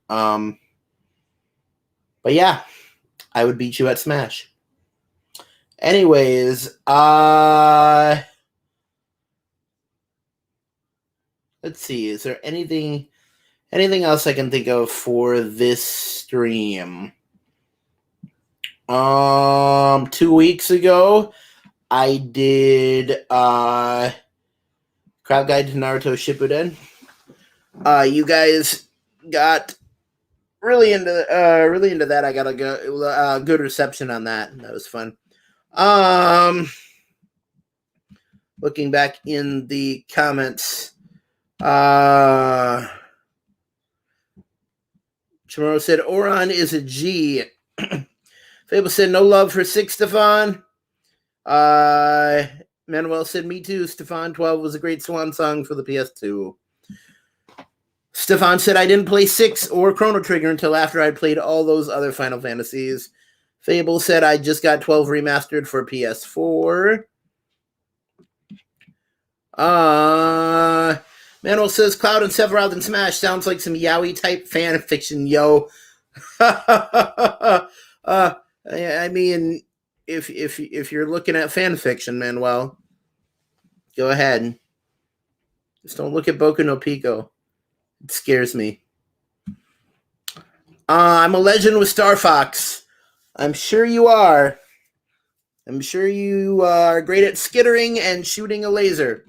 But yeah, I would beat you at Smash. Anyways, let's see. Is there anything else I can think of for this stream? 2 weeks ago, I did Crowd Guide to Naruto Shippuden. You guys got really into that. I got a good reception on that. That was fun. Looking back in the comments, Chamorro said Oron is a G. Fable said no love for 6, Stefan. Manuel said me too, Stefan. 12 was a great swan song for the PS2. Stefan said I didn't play 6 or Chrono Trigger until after I played all those other Final Fantasies. Fable said I just got 12 remastered for PS4. Manuel says Cloud and Sephiroth and Smash sounds like some yaoi type fan fiction, yo. I mean, if you're looking at fan fiction, Manuel, go ahead. Just don't look at Boku no Pico. It scares me. I'm a legend with Star Fox. I'm sure you are. I'm sure you are great at skittering and shooting a laser.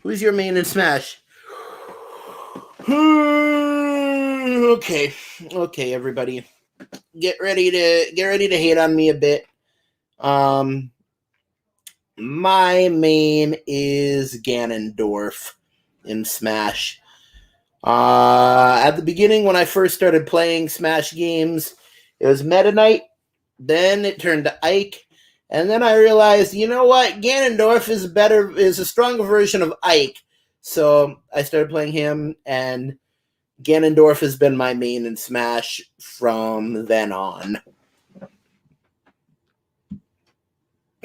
Who's your main in Smash? Okay, everybody, get ready to hate on me a bit. My main is Ganondorf in Smash. At the beginning, when I first started playing Smash games, it was Meta Knight. Then it turned to Ike, and then I realized, you know what? Ganondorf is a stronger version of Ike. So I started playing him, and Ganondorf has been my main in Smash from then on.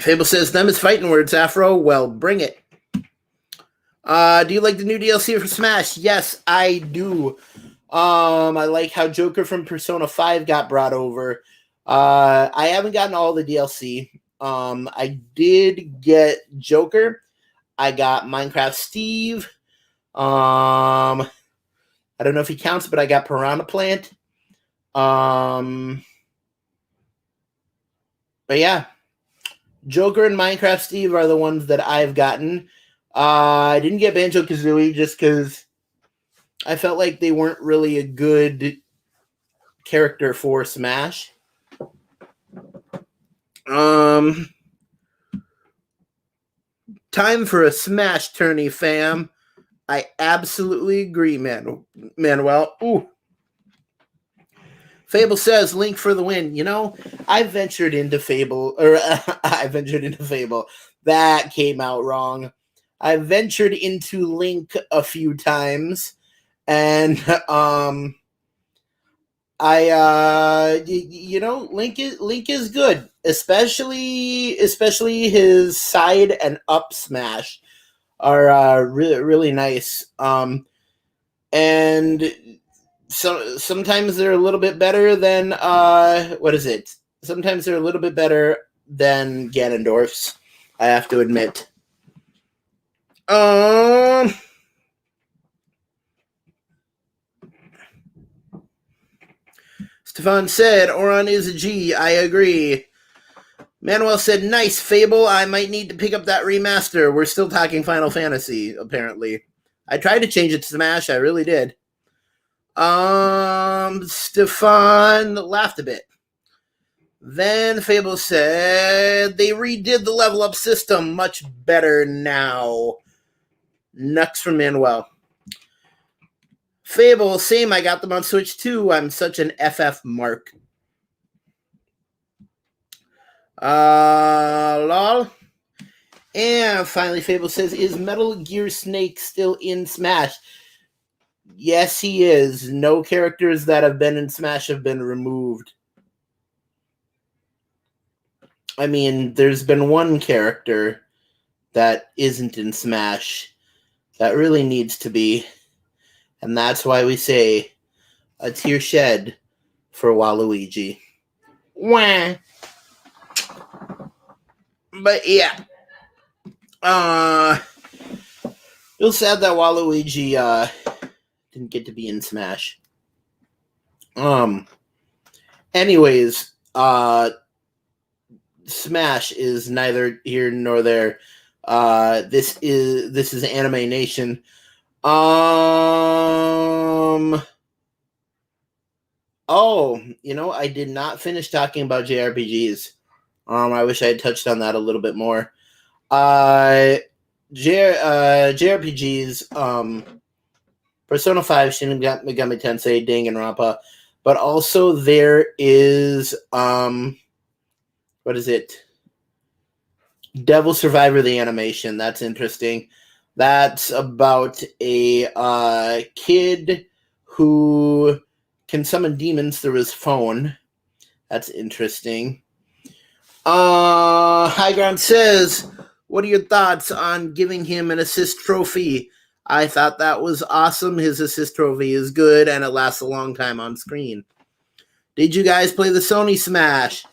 Fable says, them is fighting words, Afro. Well, bring it. Do you like the new DLC for Smash? Yes, I do. I like how Joker from Persona 5 got brought over. I haven't gotten all the DLC. I did get Joker. I got Minecraft Steve. I don't know if he counts, but I got Piranha Plant. But yeah, Joker and Minecraft Steve are the ones that I've gotten. I didn't get Banjo-Kazooie just because I felt like they weren't really a good character for Smash. Time for a Smash tourney, fam. I absolutely agree, Manuel. Ooh. Fable says, Link for the win. You know, I ventured into Fable. That came out wrong. I ventured into Link a few times, and Link is good, especially his side and up smash are really nice. And so sometimes they're a little bit better than Sometimes they're a little bit better than Ganondorf's, I have to admit. Stefan said, Oron is a G. I agree. Manuel said, nice, Fable. I might need to pick up that remaster. We're still talking Final Fantasy, apparently. I tried to change it to Smash. I really did. Stefan laughed a bit. Then Fable said, they redid the level up system. Much better now. Nuts from Manuel. Fable, same. I got them on Switch too. I'm such an FF mark. Lol. And finally, Fable says, is Metal Gear Snake still in Smash? Yes, he is. No characters that have been in Smash have been removed. I mean, there's been one character that isn't in Smash that really needs to be. And that's why we say a tear shed for Waluigi. Wah. But yeah. Real sad that Waluigi didn't get to be in Smash. Anyways, Smash is neither here nor there. This is Anime Nation. I did not finish talking about JRPGs. I wish I had touched on that a little bit more. JRPGs, Persona 5, Shin Megami Tensei, Danganronpa, but also there is, what is it? Devil Survivor, the animation. That's interesting. That's about a kid who can summon demons through his phone. That's interesting. High Ground says, what are your thoughts on giving him an assist trophy? I thought that was awesome. His assist trophy is good, and it lasts a long time on screen. Did you guys play the Sony Smash?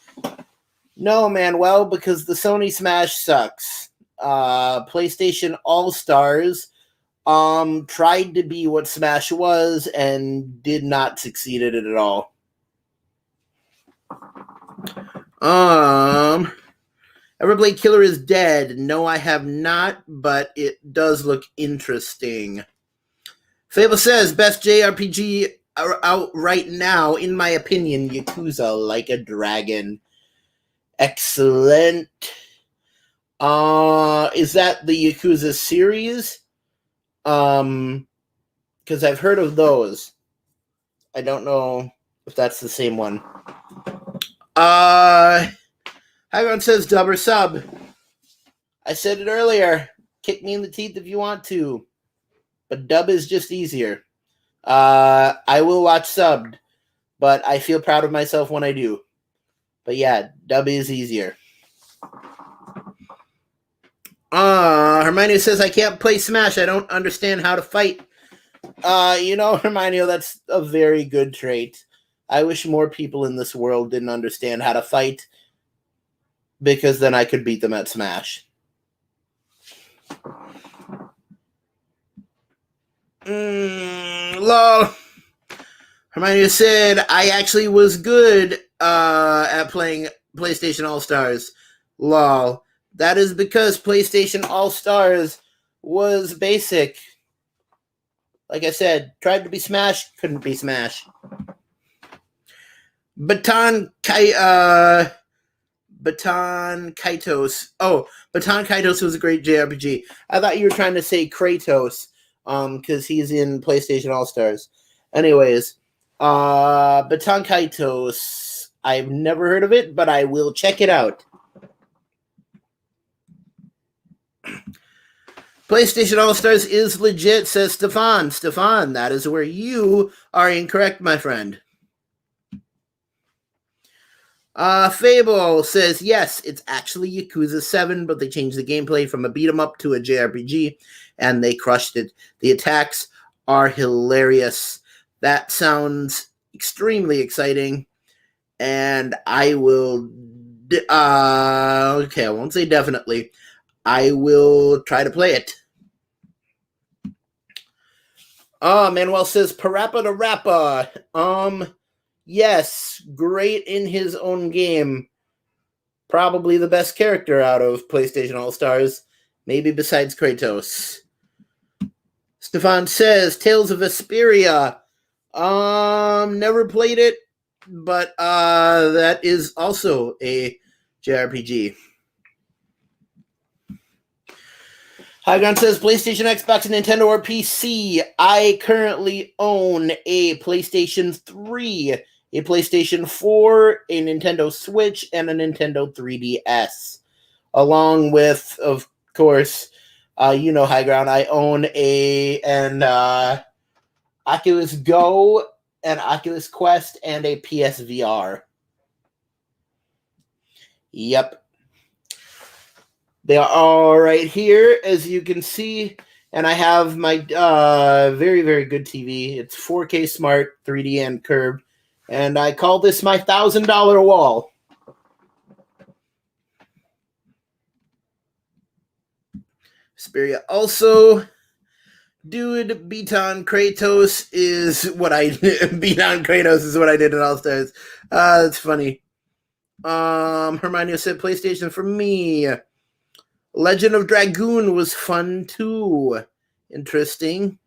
No, Manuel, because the Sony Smash sucks. PlayStation All-Stars tried to be what Smash was and did not succeed at it at all. Ever played Killer is Dead? No, I have not, but it does look interesting. Fable says, best JRPG out right now, in my opinion, Yakuza Like a Dragon. Excellent. Is that the Yakuza series? Because I've heard of those. I don't know if that's the same one. Hyron says dub or sub. I said it earlier. Kick me in the teeth if you want to. But dub is just easier. I will watch subbed, but I feel proud of myself when I do. But yeah, dub is easier. Hermione says, I can't play Smash. I don't understand how to fight. Hermione, that's a very good trait. I wish more people in this world didn't understand how to fight, because then I could beat them at Smash. Lol. Hermione said, I actually was good at playing PlayStation All-Stars. Lol. That is because PlayStation All-Stars was basic. Like I said, tried to be Smash, couldn't be Smash. Baton Kaitos. Oh, Baton Kaitos was a great JRPG. I thought you were trying to say Kratos, because he's in PlayStation All-Stars. Anyways, Baton Kaitos. I've never heard of it, but I will check it out. PlayStation All-Stars is legit, says Stefan. Stefan, that is where you are incorrect, my friend. Fable says, yes, it's actually Yakuza 7, but they changed the gameplay from a beat-em-up to a JRPG, and they crushed it. The attacks are hilarious. That sounds extremely exciting, and I will... okay, I won't say definitely. I will try to play it. Manuel says, Parappa the Rappa. Yes, great in his own game. Probably the best character out of PlayStation All-Stars. Maybe besides Kratos. Stefan says, Tales of Vesperia. Never played it, but that is also a JRPG. Highground says, PlayStation, Xbox, Nintendo, or PC. I currently own a PlayStation 3, a PlayStation 4, a Nintendo Switch, and a Nintendo 3DS. Along with, of course, Highground, I own an Oculus Go, an Oculus Quest, and a PSVR. Yep. They are all right here, as you can see, and I have my very, very good TV. It's 4K Smart, 3D and curved, and I call this my $1,000 wall. Vesperia also, dude, beat on Kratos is what I did in All-Stars. It's funny. Hermione said PlayStation for me. Legend of Dragoon was fun too. Interesting.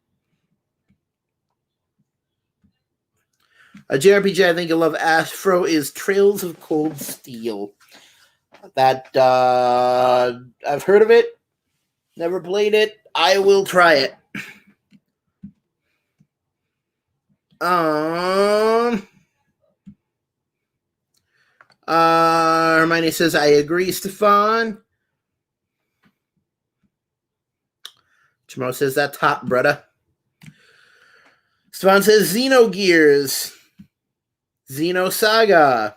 A JRPG I think I love Afro is Trails of Cold Steel. That I've heard of it. Never played it. I will try it. Hermione says, I agree, Stefan. Chamorro says, that's hot, brother. Stefan says, Xenogears. Xenosaga.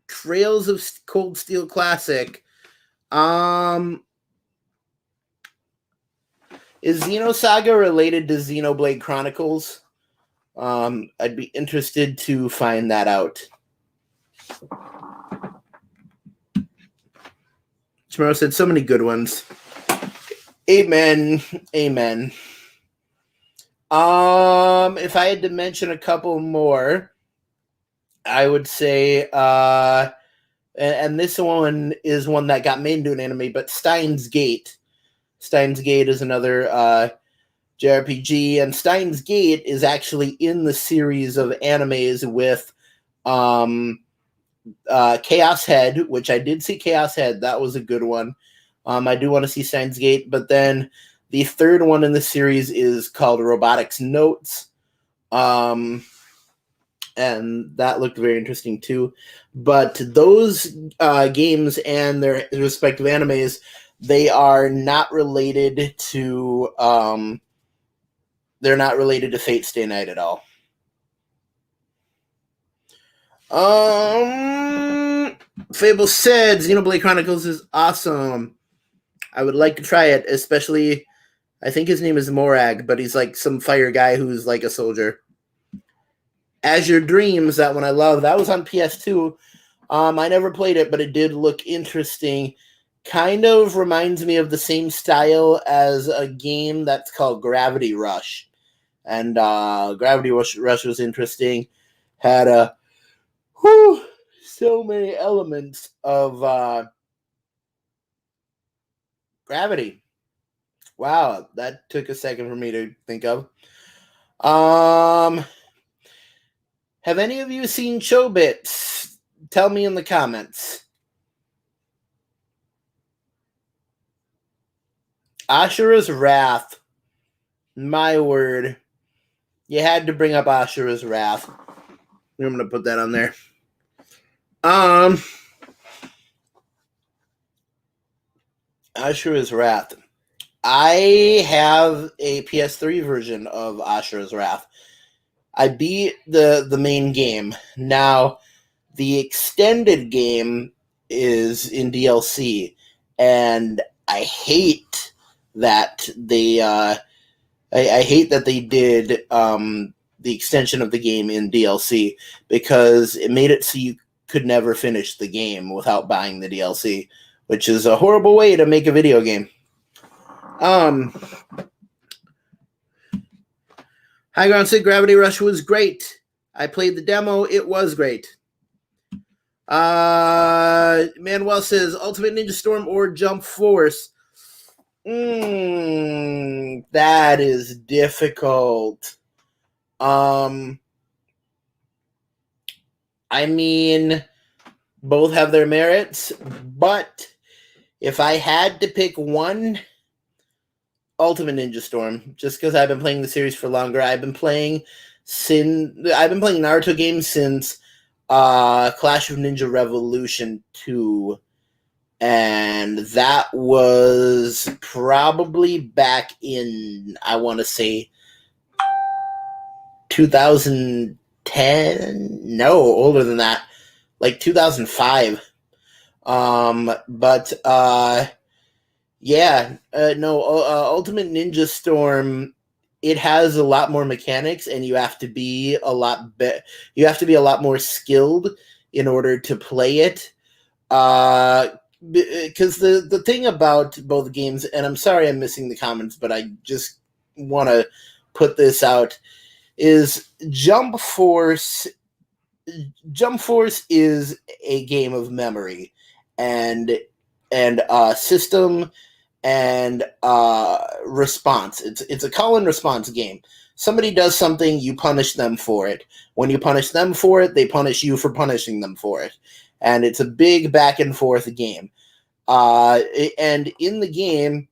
Trails of Cold Steel Classic. Is Xenosaga related to Xenoblade Chronicles? I'd be interested to find that out. Chamorro said, so many good ones. Amen. Amen. If I had to mention a couple more, I would say and this one is one that got made into an anime, but Steins Gate. Steins Gate is another JRPG, and Steins Gate is actually in the series of animes with Chaos Head, which I did see Chaos Head. That was a good one. I do want to see Steins Gate, but then the third one in the series is called Robotics Notes. And that looked very interesting too. But those games and their respective animes, they are not related to they're not related to Fate Stay Night at all. Fable said Xenoblade Chronicles is awesome. I would like to try it, especially I think his name is Morag, but he's like some fire guy who's like a soldier. Azure Dreams, that one I love. That was on PS2. I never played it, but it did look interesting. Kind of reminds me of the same style as a game that's called Gravity Rush. And Gravity Rush was interesting. Had so many elements of gravity. Wow, that took a second for me to think of. Have any of you seen Chobits? Tell me in the comments. Ashura's Wrath. My word. You had to bring up Ashura's Wrath. I'm going to put that on there. Ashura's Wrath. I have a PS3 version of Ashura's Wrath. I beat the main game. Now, the extended game is in DLC, and I hate that they I hate that they did the extension of the game in DLC, because it made it so you could never finish the game without buying the DLC, which is a horrible way to make a video game. High Ground said Gravity Rush was great. I played the demo. It was great. Manuel says Ultimate Ninja Storm or Jump Force. That is difficult. I mean, both have their merits, but if I had to pick one, Ultimate Ninja Storm, just because I've been playing the series for longer. I've been playing Naruto games since Clash of Ninja Revolution 2, and that was probably back in, I want to say, 2010? No, older than that, like 2005. Ultimate Ninja Storm, it has a lot more mechanics, and you have to be a lot more skilled in order to play it. Because the thing about both games, and I'm sorry I'm missing the comments, but I just want to put this out, is Jump Force is a game of memory and system and response. It's a call and response game. Somebody does something, you punish them for it. When you punish them for it, they punish you for punishing them for it. And it's a big back and forth game. And in the game,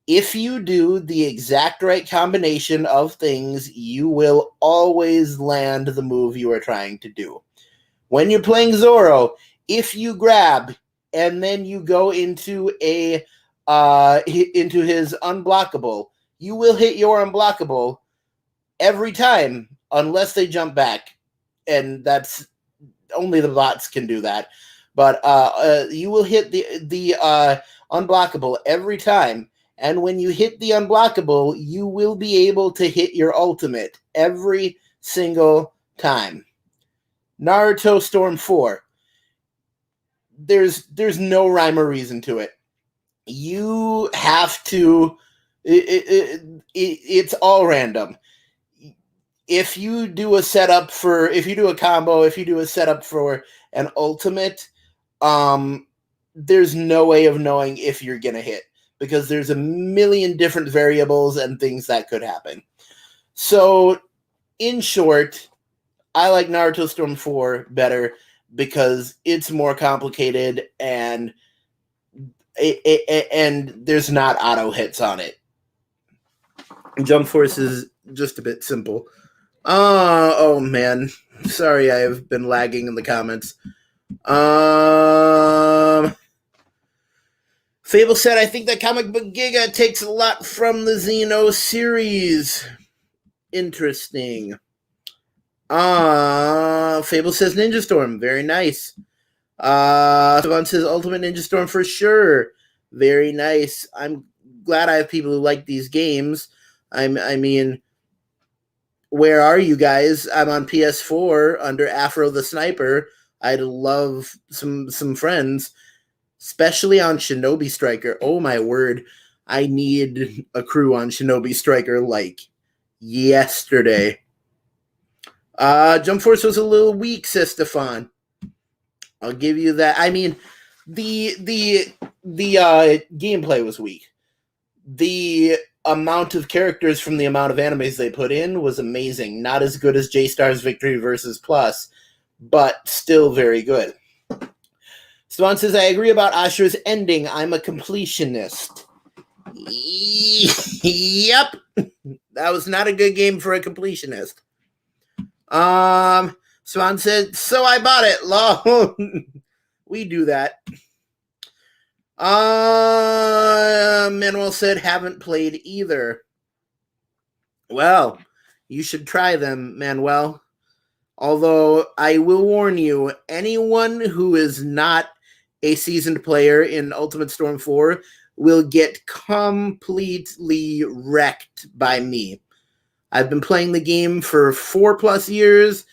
if you do the exact right combination of things, you will always land the move you are trying to do. When you're playing Zoro, if you grab and then you go into his unblockable, you will hit your unblockable every time unless they jump back, and that's only the bots can do that. But you will hit the unblockable every time, and when you hit the unblockable, you will be able to hit your ultimate every single time. Naruto Storm 4. There's no rhyme or reason to it. You have to. It's all random. If you do a combo, if you do a setup for an ultimate, there's no way of knowing if you're going to hit because there's a million different variables and things that could happen. So, in short, I like Naruto Storm 4 better because it's more complicated and and there's not auto hits on it. Jump Force is just a bit simple. Oh man. Sorry, I've been lagging in the comments. Fable said, I think that Comic Book Giga takes a lot from the Xeno series. Interesting. Fable says Ninja Storm. Very nice. Savant says Ultimate Ninja Storm for sure. Very nice. I'm glad I have people who like these games. I mean, where are you guys? I'm on PS4 under Afro the Sniper. I'd love some friends, especially on Shinobi Striker. Oh my word. I need a crew on Shinobi Striker like yesterday. Jump Force was a little weak, says Stefan. I'll give you that. I mean, the gameplay was weak. The amount of characters from the amount of animes they put in was amazing. Not as good as J-Star's Victory versus Plus, but still very good. Swan says, I agree about Ashura's ending. I'm a completionist. Yep. That was not a good game for a completionist. Swan said, so I bought it. Lol. We do that. Manuel said, haven't played either. Well, you should try them, Manuel. Although I will warn you, anyone who is not a seasoned player in Ultimate Storm 4 will get completely wrecked by me. I've been playing the game for 4+ years,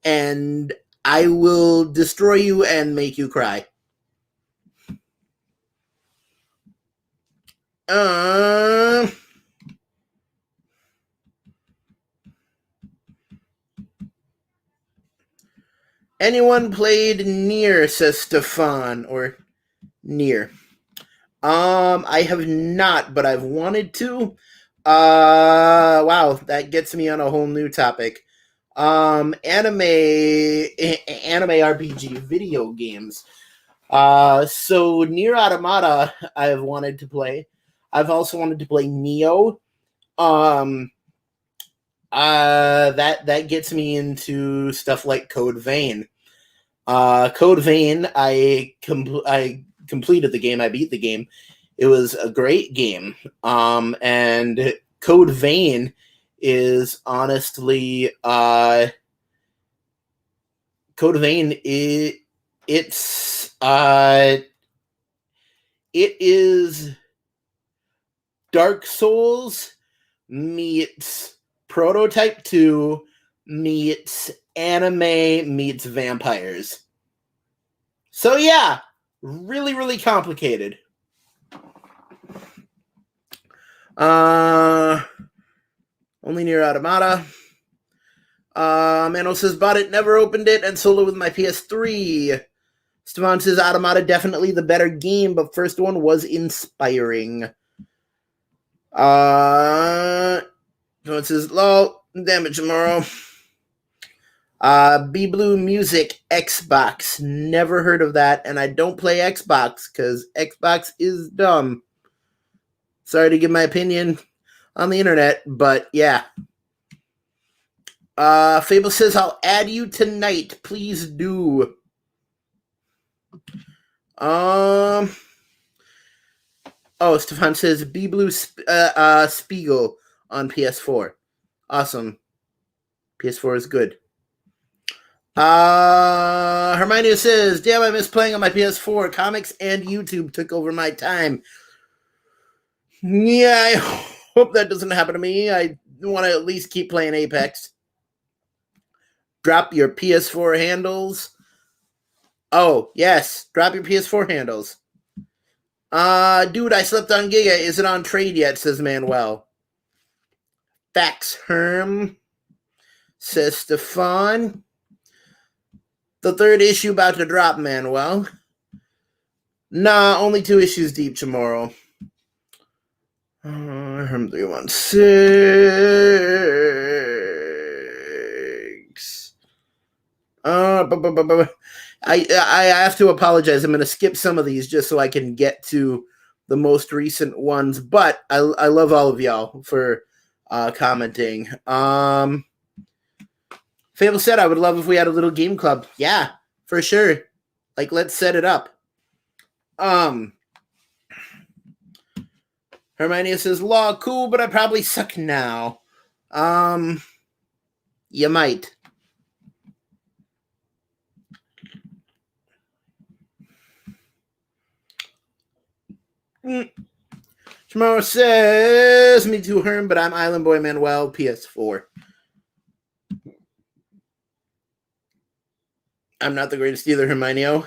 and I will destroy you and make you cry. Anyone played Nier, says Stefan, or Nier. I have not, but I've wanted to. Wow, that gets me on a whole new topic. Anime RPG video games. So Nier Automata I've wanted to play. I've also wanted to play Neo. That gets me into stuff like Code Vein. Code Vein, I completed the game. I beat the game. It was a great game. And Code Vein is honestly Code Vein it is Dark Souls meets Prototype 2 meets anime meets vampires. So yeah, really, really complicated. Only Nier Automata. Mano says, bought it, never opened it, and sold it with my PS3. Stefan says, Automata definitely the better game, but first one was inspiring. Stefan says, lol, damage tomorrow. B-Blue Music Xbox. Never heard of that, and I don't play Xbox, because Xbox is dumb. Sorry to give my opinion on the internet, but yeah. Fable says, I'll add you tonight. Please do. Oh, Stefan says, B-Blue Spiegel on PS4. Awesome. PS4 is good. Hermione says, damn, I miss playing on my PS4. Comics and YouTube took over my time. Yeah, I hope that doesn't happen to me. I want to at least keep playing Apex. Drop your PS4 handles. Oh, yes. Drop your PS4 handles. Dude, I slept on Giga. Is it on trade yet? Says Manuel. Facts, Herm. Says Stefan. The third issue about to drop, Manuel. Nah, only 2 issues deep tomorrow. 316. I have to apologize. I'm going to skip some of these just so I can get to the most recent ones. But I love all of y'all for commenting. Fable said, I would love if we had a little game club. Yeah, for sure. Like, let's set it up. Hermione says, law, cool, but I probably suck now. You might. Tomorrow says, me too, Herm, but I'm Island Boy Manuel, PS4. I'm not the greatest either, Hermione.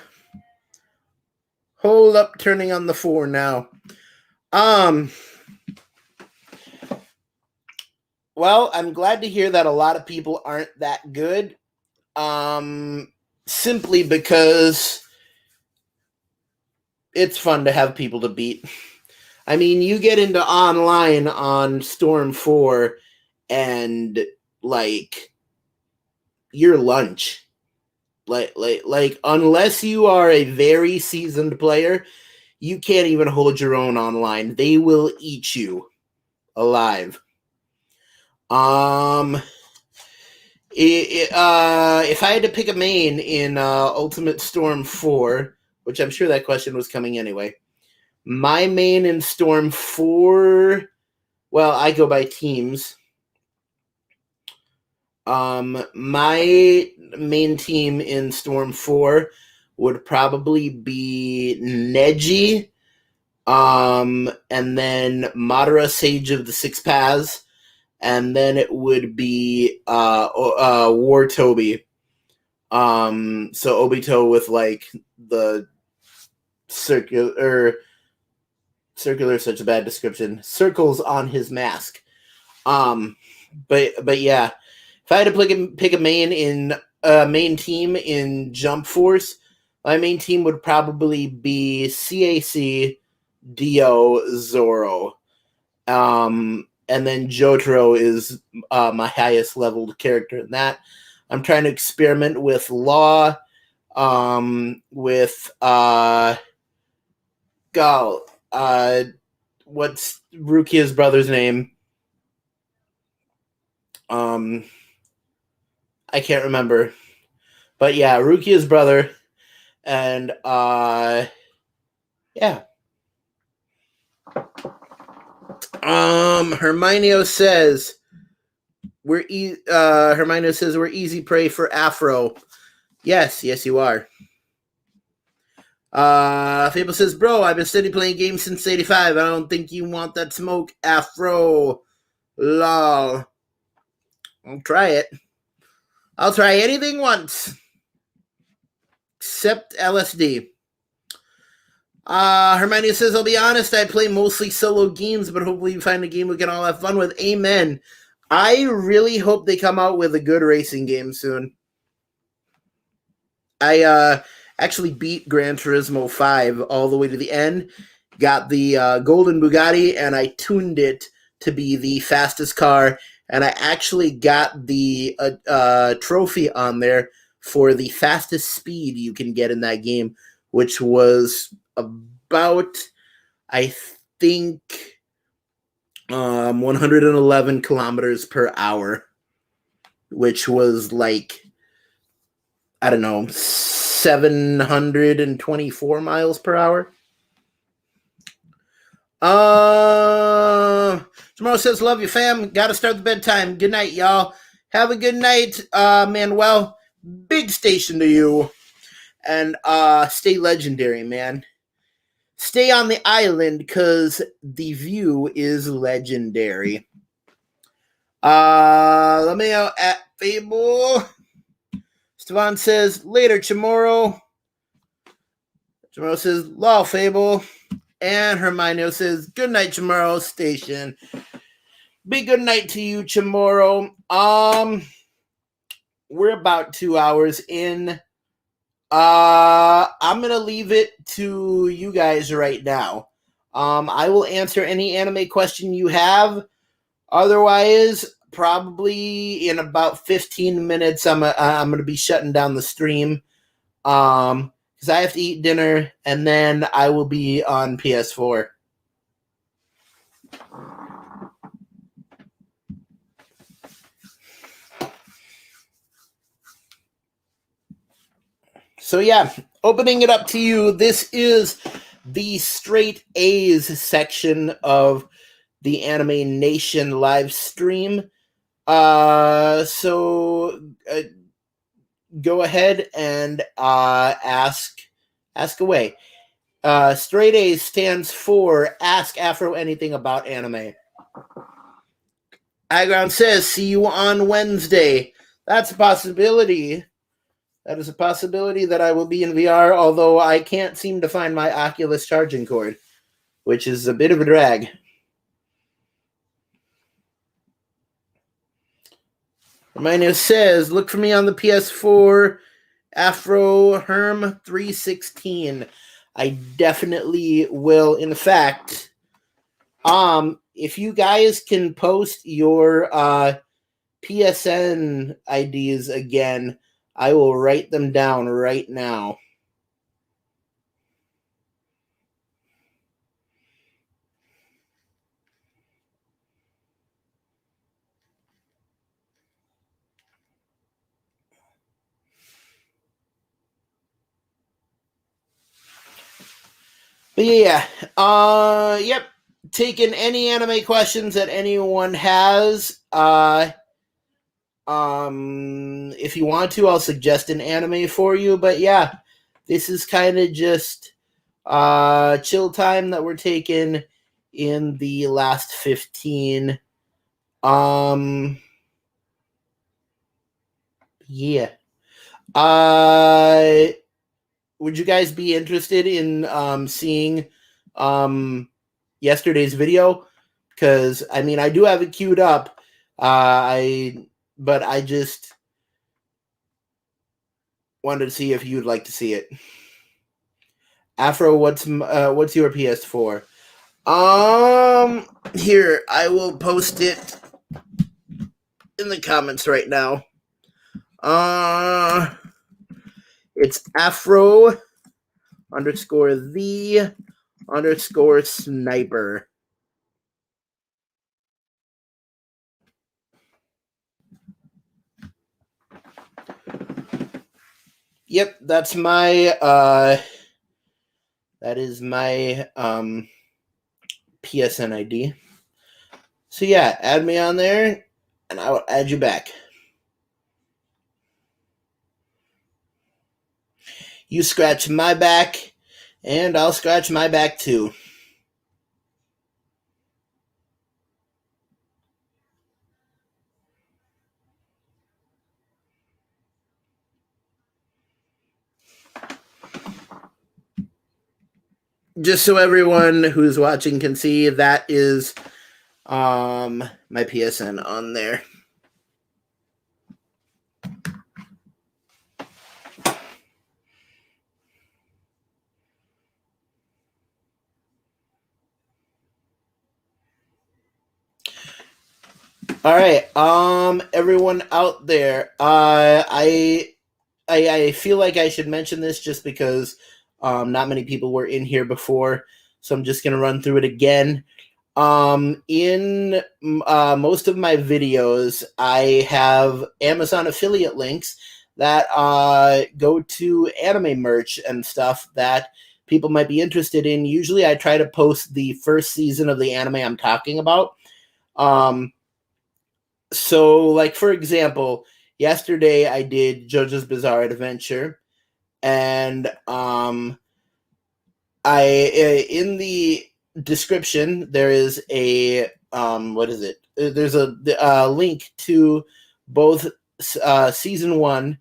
Hold up, turning on the 4 now. Well, I'm glad to hear that a lot of people aren't that good. Simply because it's fun to have people to beat. I mean, you get into online on Storm 4 and like your lunch. Like unless you are a very seasoned player, you can't even hold your own online. They will eat you alive. If I had to pick a main in Ultimate Storm 4, which I'm sure that question was coming anyway, my main in Storm 4, well, I go by teams. My main team in Storm 4 would probably be Neji, and then Madara, Sage of the Six Paths, and then it would be War Toby. So Obito with like the circular, such a bad description, circles on his mask. But yeah, if I had to pick a main team in Jump Force, my main team would probably be CAC, Dio, Zoro. And then Jotaro is my highest leveled character in that. I'm trying to experiment with Law, with what's Rukia's brother's name? I can't remember. But yeah, Rukia's brother. And yeah. Hermione says we're easy prey for Afro. Yes, you are. Fable says, bro, I've been steady playing games since 85. I don't think you want that smoke, Afro. Lol. I'll try it. I'll try anything once. Except LSD. Hermione says, I'll be honest, I play mostly solo games, but hopefully you find a game we can all have fun with. Amen. I really hope they come out with a good racing game soon. I actually beat Gran Turismo 5 all the way to the end, got the golden Bugatti, and I tuned it to be the fastest car, and I actually got the trophy on there for the fastest speed you can get in that game, which was about, I think, 111 kilometers per hour, which was like, I don't know, 724 miles per hour. Tomorrow says, love you, fam. Gotta start the bedtime. Good night, y'all. Have a good night, Manuel. Big station to you. And stay legendary, man. Stay on the island because the view is legendary. Let me out at Fable. Stevan says, later, Chamorro. Chamorro says, law, Fable. And Hermione says, good night, Chamorro Station. Big good night to you, Chamorro. We're about 2 hours in. I'm gonna leave it to you guys right now. I will answer any anime question you have. Otherwise, probably in about 15 minutes, I'm gonna be shutting down the stream. Because I have to eat dinner, and then I will be on PS4. So yeah, opening it up to you. This is the straight A's section of the Anime Nation live stream. So go ahead and ask away. Straight A's stands for Ask Afro Anything About Anime. Iground says, see you on Wednesday. That's a possibility. That is a possibility that I will be in VR, although I can't seem to find my Oculus charging cord, which is a bit of a drag. Hermione says, look for me on the PS4, Afro Herm 316. I definitely will. In fact, if you guys can post your PSN IDs again, I will write them down right now. But yeah, yep. Taking any anime questions that anyone has. If you want to, I'll suggest an anime for you. But yeah, this is kind of just chill time that we're taking in the last 15. Yeah. Would you guys be interested in seeing yesterday's video? Because I mean, I do have it queued up. But I just wanted to see if you'd like to see it. Afro, what's your PS4? Here, I will post it in the comments right now. It's Afro _the _sniper. Yep, that's my that is my PSN ID. So yeah, add me on there and I will add you back. You scratch my back and I'll scratch my back too. Just so everyone who's watching can see, that is my PSN on there. All right, everyone out there, I feel like I should mention this just because not many people were in here before, so I'm just gonna run through it again. In most of my videos, I have Amazon affiliate links that go to anime merch and stuff that people might be interested in. Usually, I try to post the first season of the anime I'm talking about. So, like, for example, yesterday I did JoJo's Bizarre Adventure, and in the description there is a There's a link to both season 1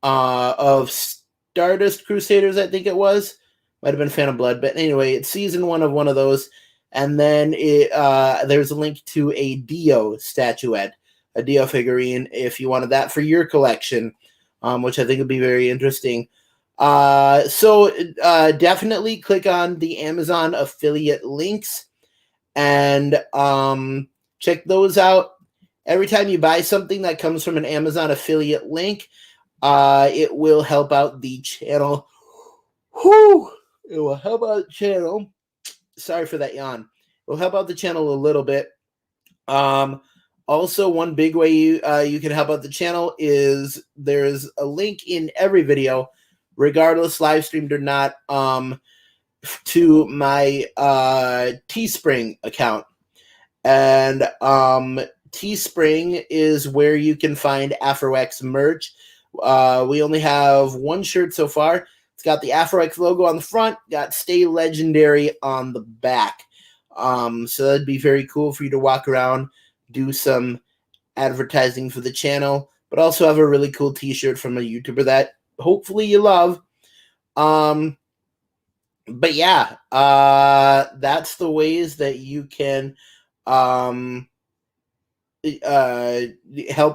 of Stardust Crusaders, I think it was. Might have been Phantom Blood, but anyway, it's season 1 of one of those. And then there's a link to a Dio statuette, a Dio figurine, if you wanted that for your collection, which I think would be very interesting. So definitely click on the Amazon affiliate links and check those out. Every time you buy something that comes from an Amazon affiliate link, it will help out the channel. Whew! It will help out the channel. Sorry for that yawn. It will help out the channel a little bit. Also, one big way you can help out the channel is there's a link in every video, regardless live streamed or not, to my Teespring account. And Teespring is where you can find Afro X merch. We only have one shirt so far. It's got the Afro X logo on the front, got Stay Legendary on the back. So that'd be very cool for you to walk around, do some advertising for the channel, but also have a really cool t-shirt from a YouTuber that hopefully you love. But yeah, that's the ways that you can help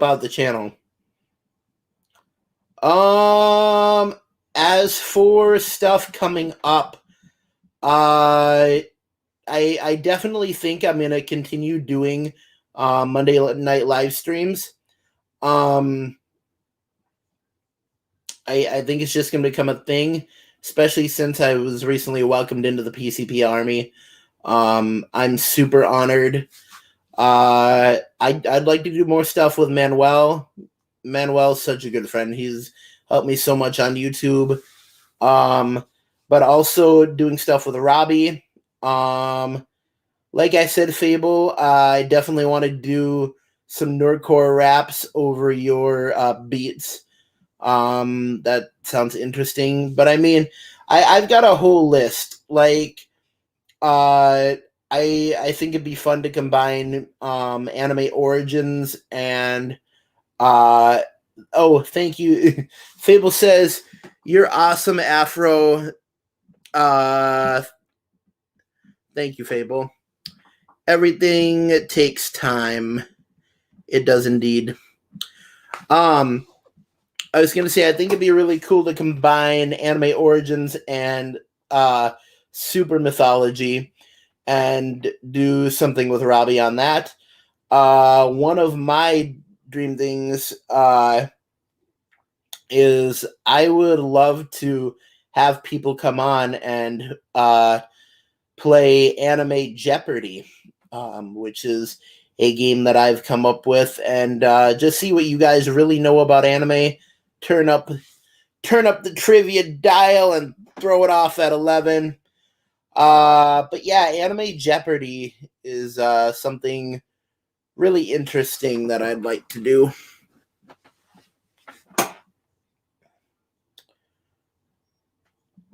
out the channel. As for stuff coming up, I definitely think I'm gonna continue doing Monday night live streams. I think it's just gonna become a thing, especially since I was recently welcomed into the PCP Army. I'm super honored. I'd like to do more stuff with Manuel. Manuel's such a good friend. He's helped me so much on YouTube. But also doing stuff with Robbie. Like I said, Fable, I definitely want to do some nerdcore raps over your beats. That sounds interesting. But I mean, I've got a whole list. Like, I think it'd be fun to combine anime origins and oh, thank you. Fable says, "You're awesome, Afro." Thank you, Fable. Everything takes time. It does indeed. I was gonna say, I think it'd be really cool to combine anime origins and super mythology and do something with Robbie on that. One of my dream things is I would love to have people come on and play Anime Jeopardy, which is a game that I've come up with, and just see what you guys really know about anime. Turn up the trivia dial and throw it off at 11. But yeah, Anime Jeopardy is something really interesting that I'd like to do.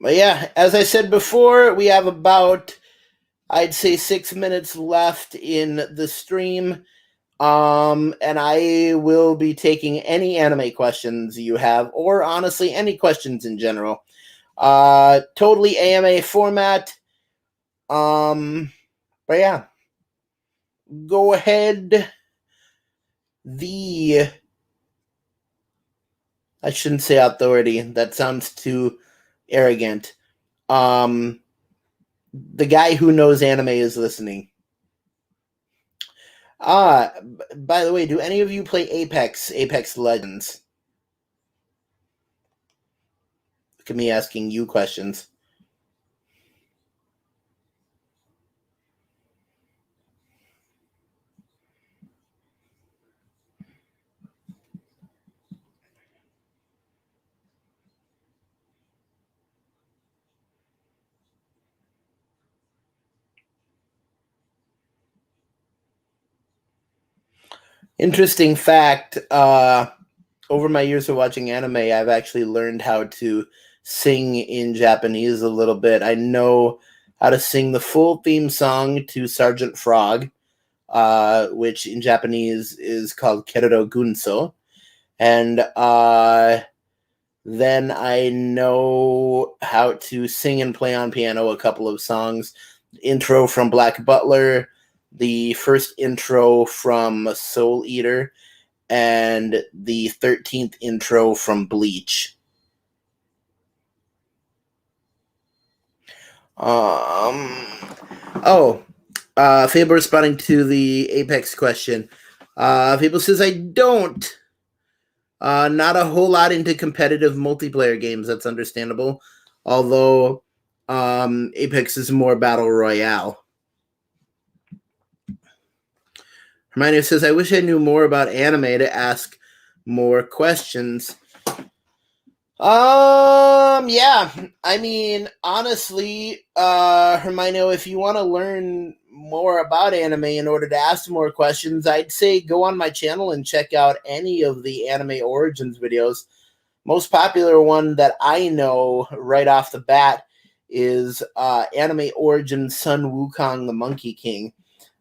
But yeah, as I said before, we have about, I'd say, 6 minutes left in the stream. And I will be taking any anime questions you have, or honestly, any questions in general. Totally AMA format. But yeah. Go ahead. I shouldn't say authority. That sounds too arrogant. The guy who knows anime is listening. By the way, do any of you play Apex Legends? Look at me asking you questions. Interesting fact, over my years of watching anime, I've actually learned how to sing in Japanese a little bit. I know how to sing the full theme song to Sergeant Frog, which in Japanese is called Keroro Gunso. And then I know how to sing and play on piano a couple of songs. Intro from Black Butler, the first intro from Soul Eater, and the 13th intro from Bleach. Fable responding to the Apex question. Fable says, I don't. Not a whole lot into competitive multiplayer games. That's understandable. Although Apex is more battle royale. Hermione says, I wish I knew more about anime to ask more questions. Yeah. I mean, honestly, Hermione, if you want to learn more about anime in order to ask more questions, I'd say go on my channel and check out any of the anime origins videos. Most popular one that I know right off the bat is Anime Origins Sun Wukong the Monkey King.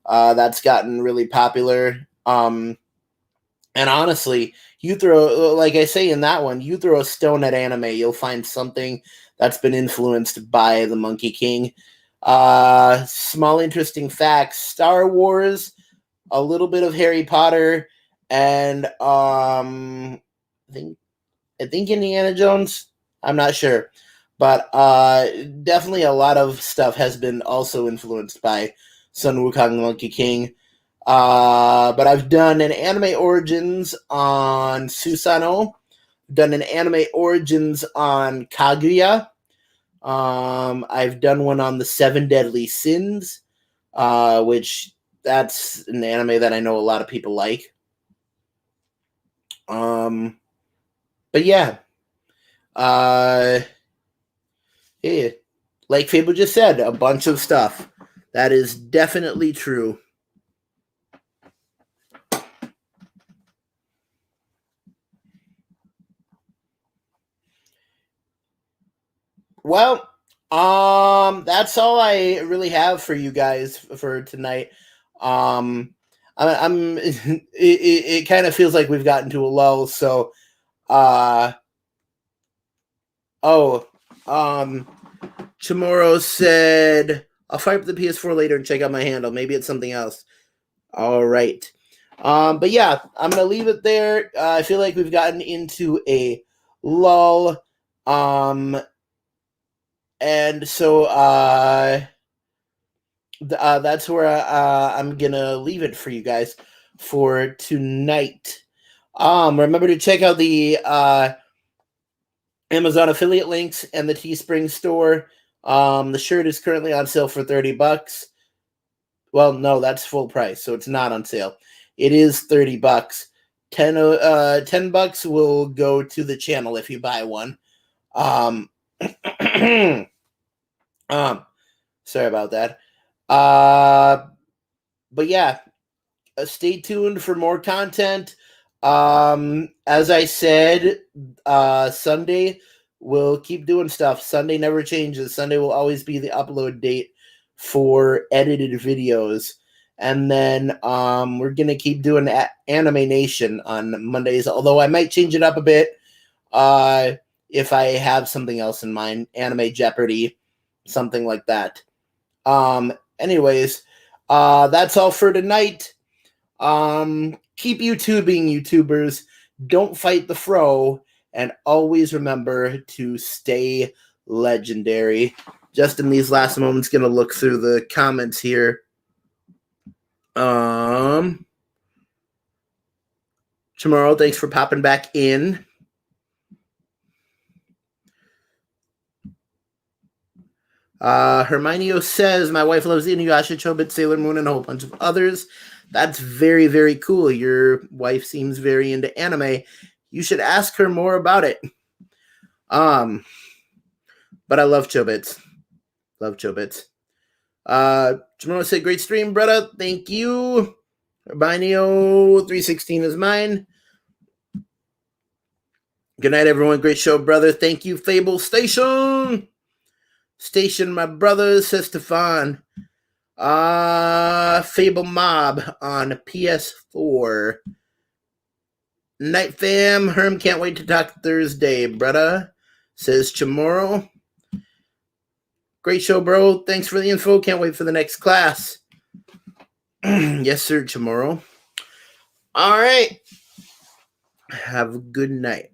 That's gotten really popular. And honestly, you throw, like I say in that one, you throw a stone at anime, you'll find something that's been influenced by the Monkey King. Small interesting facts: Star Wars, a little bit of Harry Potter, and I think Indiana Jones. I'm not sure, but definitely a lot of stuff has been also influenced by Sun Wukong the Monkey King. But I've done an anime origins on Susanoo, done an anime origins on Kaguya. I've done one on the Seven Deadly Sins, which that's an anime that I know a lot of people like. But yeah, yeah, like Fable just said, a bunch of stuff. That is definitely true. Well, that's all I really have for you guys for tonight. I'm it kind of feels like we've gotten to a lull, so Chamorro said I'll fire up the PS4 later and check out my handle. Maybe it's something else. All right. But yeah, I'm gonna leave it there. I feel like we've gotten into a lull. And so that's where I'm gonna leave it for you guys for tonight. Remember to check out the Amazon affiliate links and the Teespring store. The shirt is currently on sale for $30. Well, no, that's full price, so it's not on sale. It is $30. $10 will go to the channel if you buy one. Sorry about that. But yeah, stay tuned for more content. As I said, Sunday we'll keep doing stuff. Sunday never changes. Sunday will always be the upload date for edited videos. And then we're gonna keep doing Anime Nation on Mondays, although I might change it up a bit if I have something else in mind. Anime Jeopardy, something like that. Anyways, that's all for tonight. Keep YouTubing, YouTubers. Don't fight the fro, and always remember to stay legendary. Just in these last moments, gonna look through the comments here. Tomorrow, thanks for popping back in. Hermione says, my wife loves Inuyasha, Chobit, Sailor Moon, and a whole bunch of others. That's very, very cool. Your wife seems very into anime. You should ask her more about it. But I love Chobits. Love Chobits. Tomorrow said, great stream, brother. Thank you. Bineo 316 is mine. Good night, everyone. Great show, brother. Thank you, Fable Station. Station, my brother, says Stefan. Fable Mob on PS4. Night fam. Herm can't wait to talk Thursday, brother, says Chamorro. Great show, bro. Thanks for the info. Can't wait for the next class. Yes, sir, Chamorro. All right. Have a good night.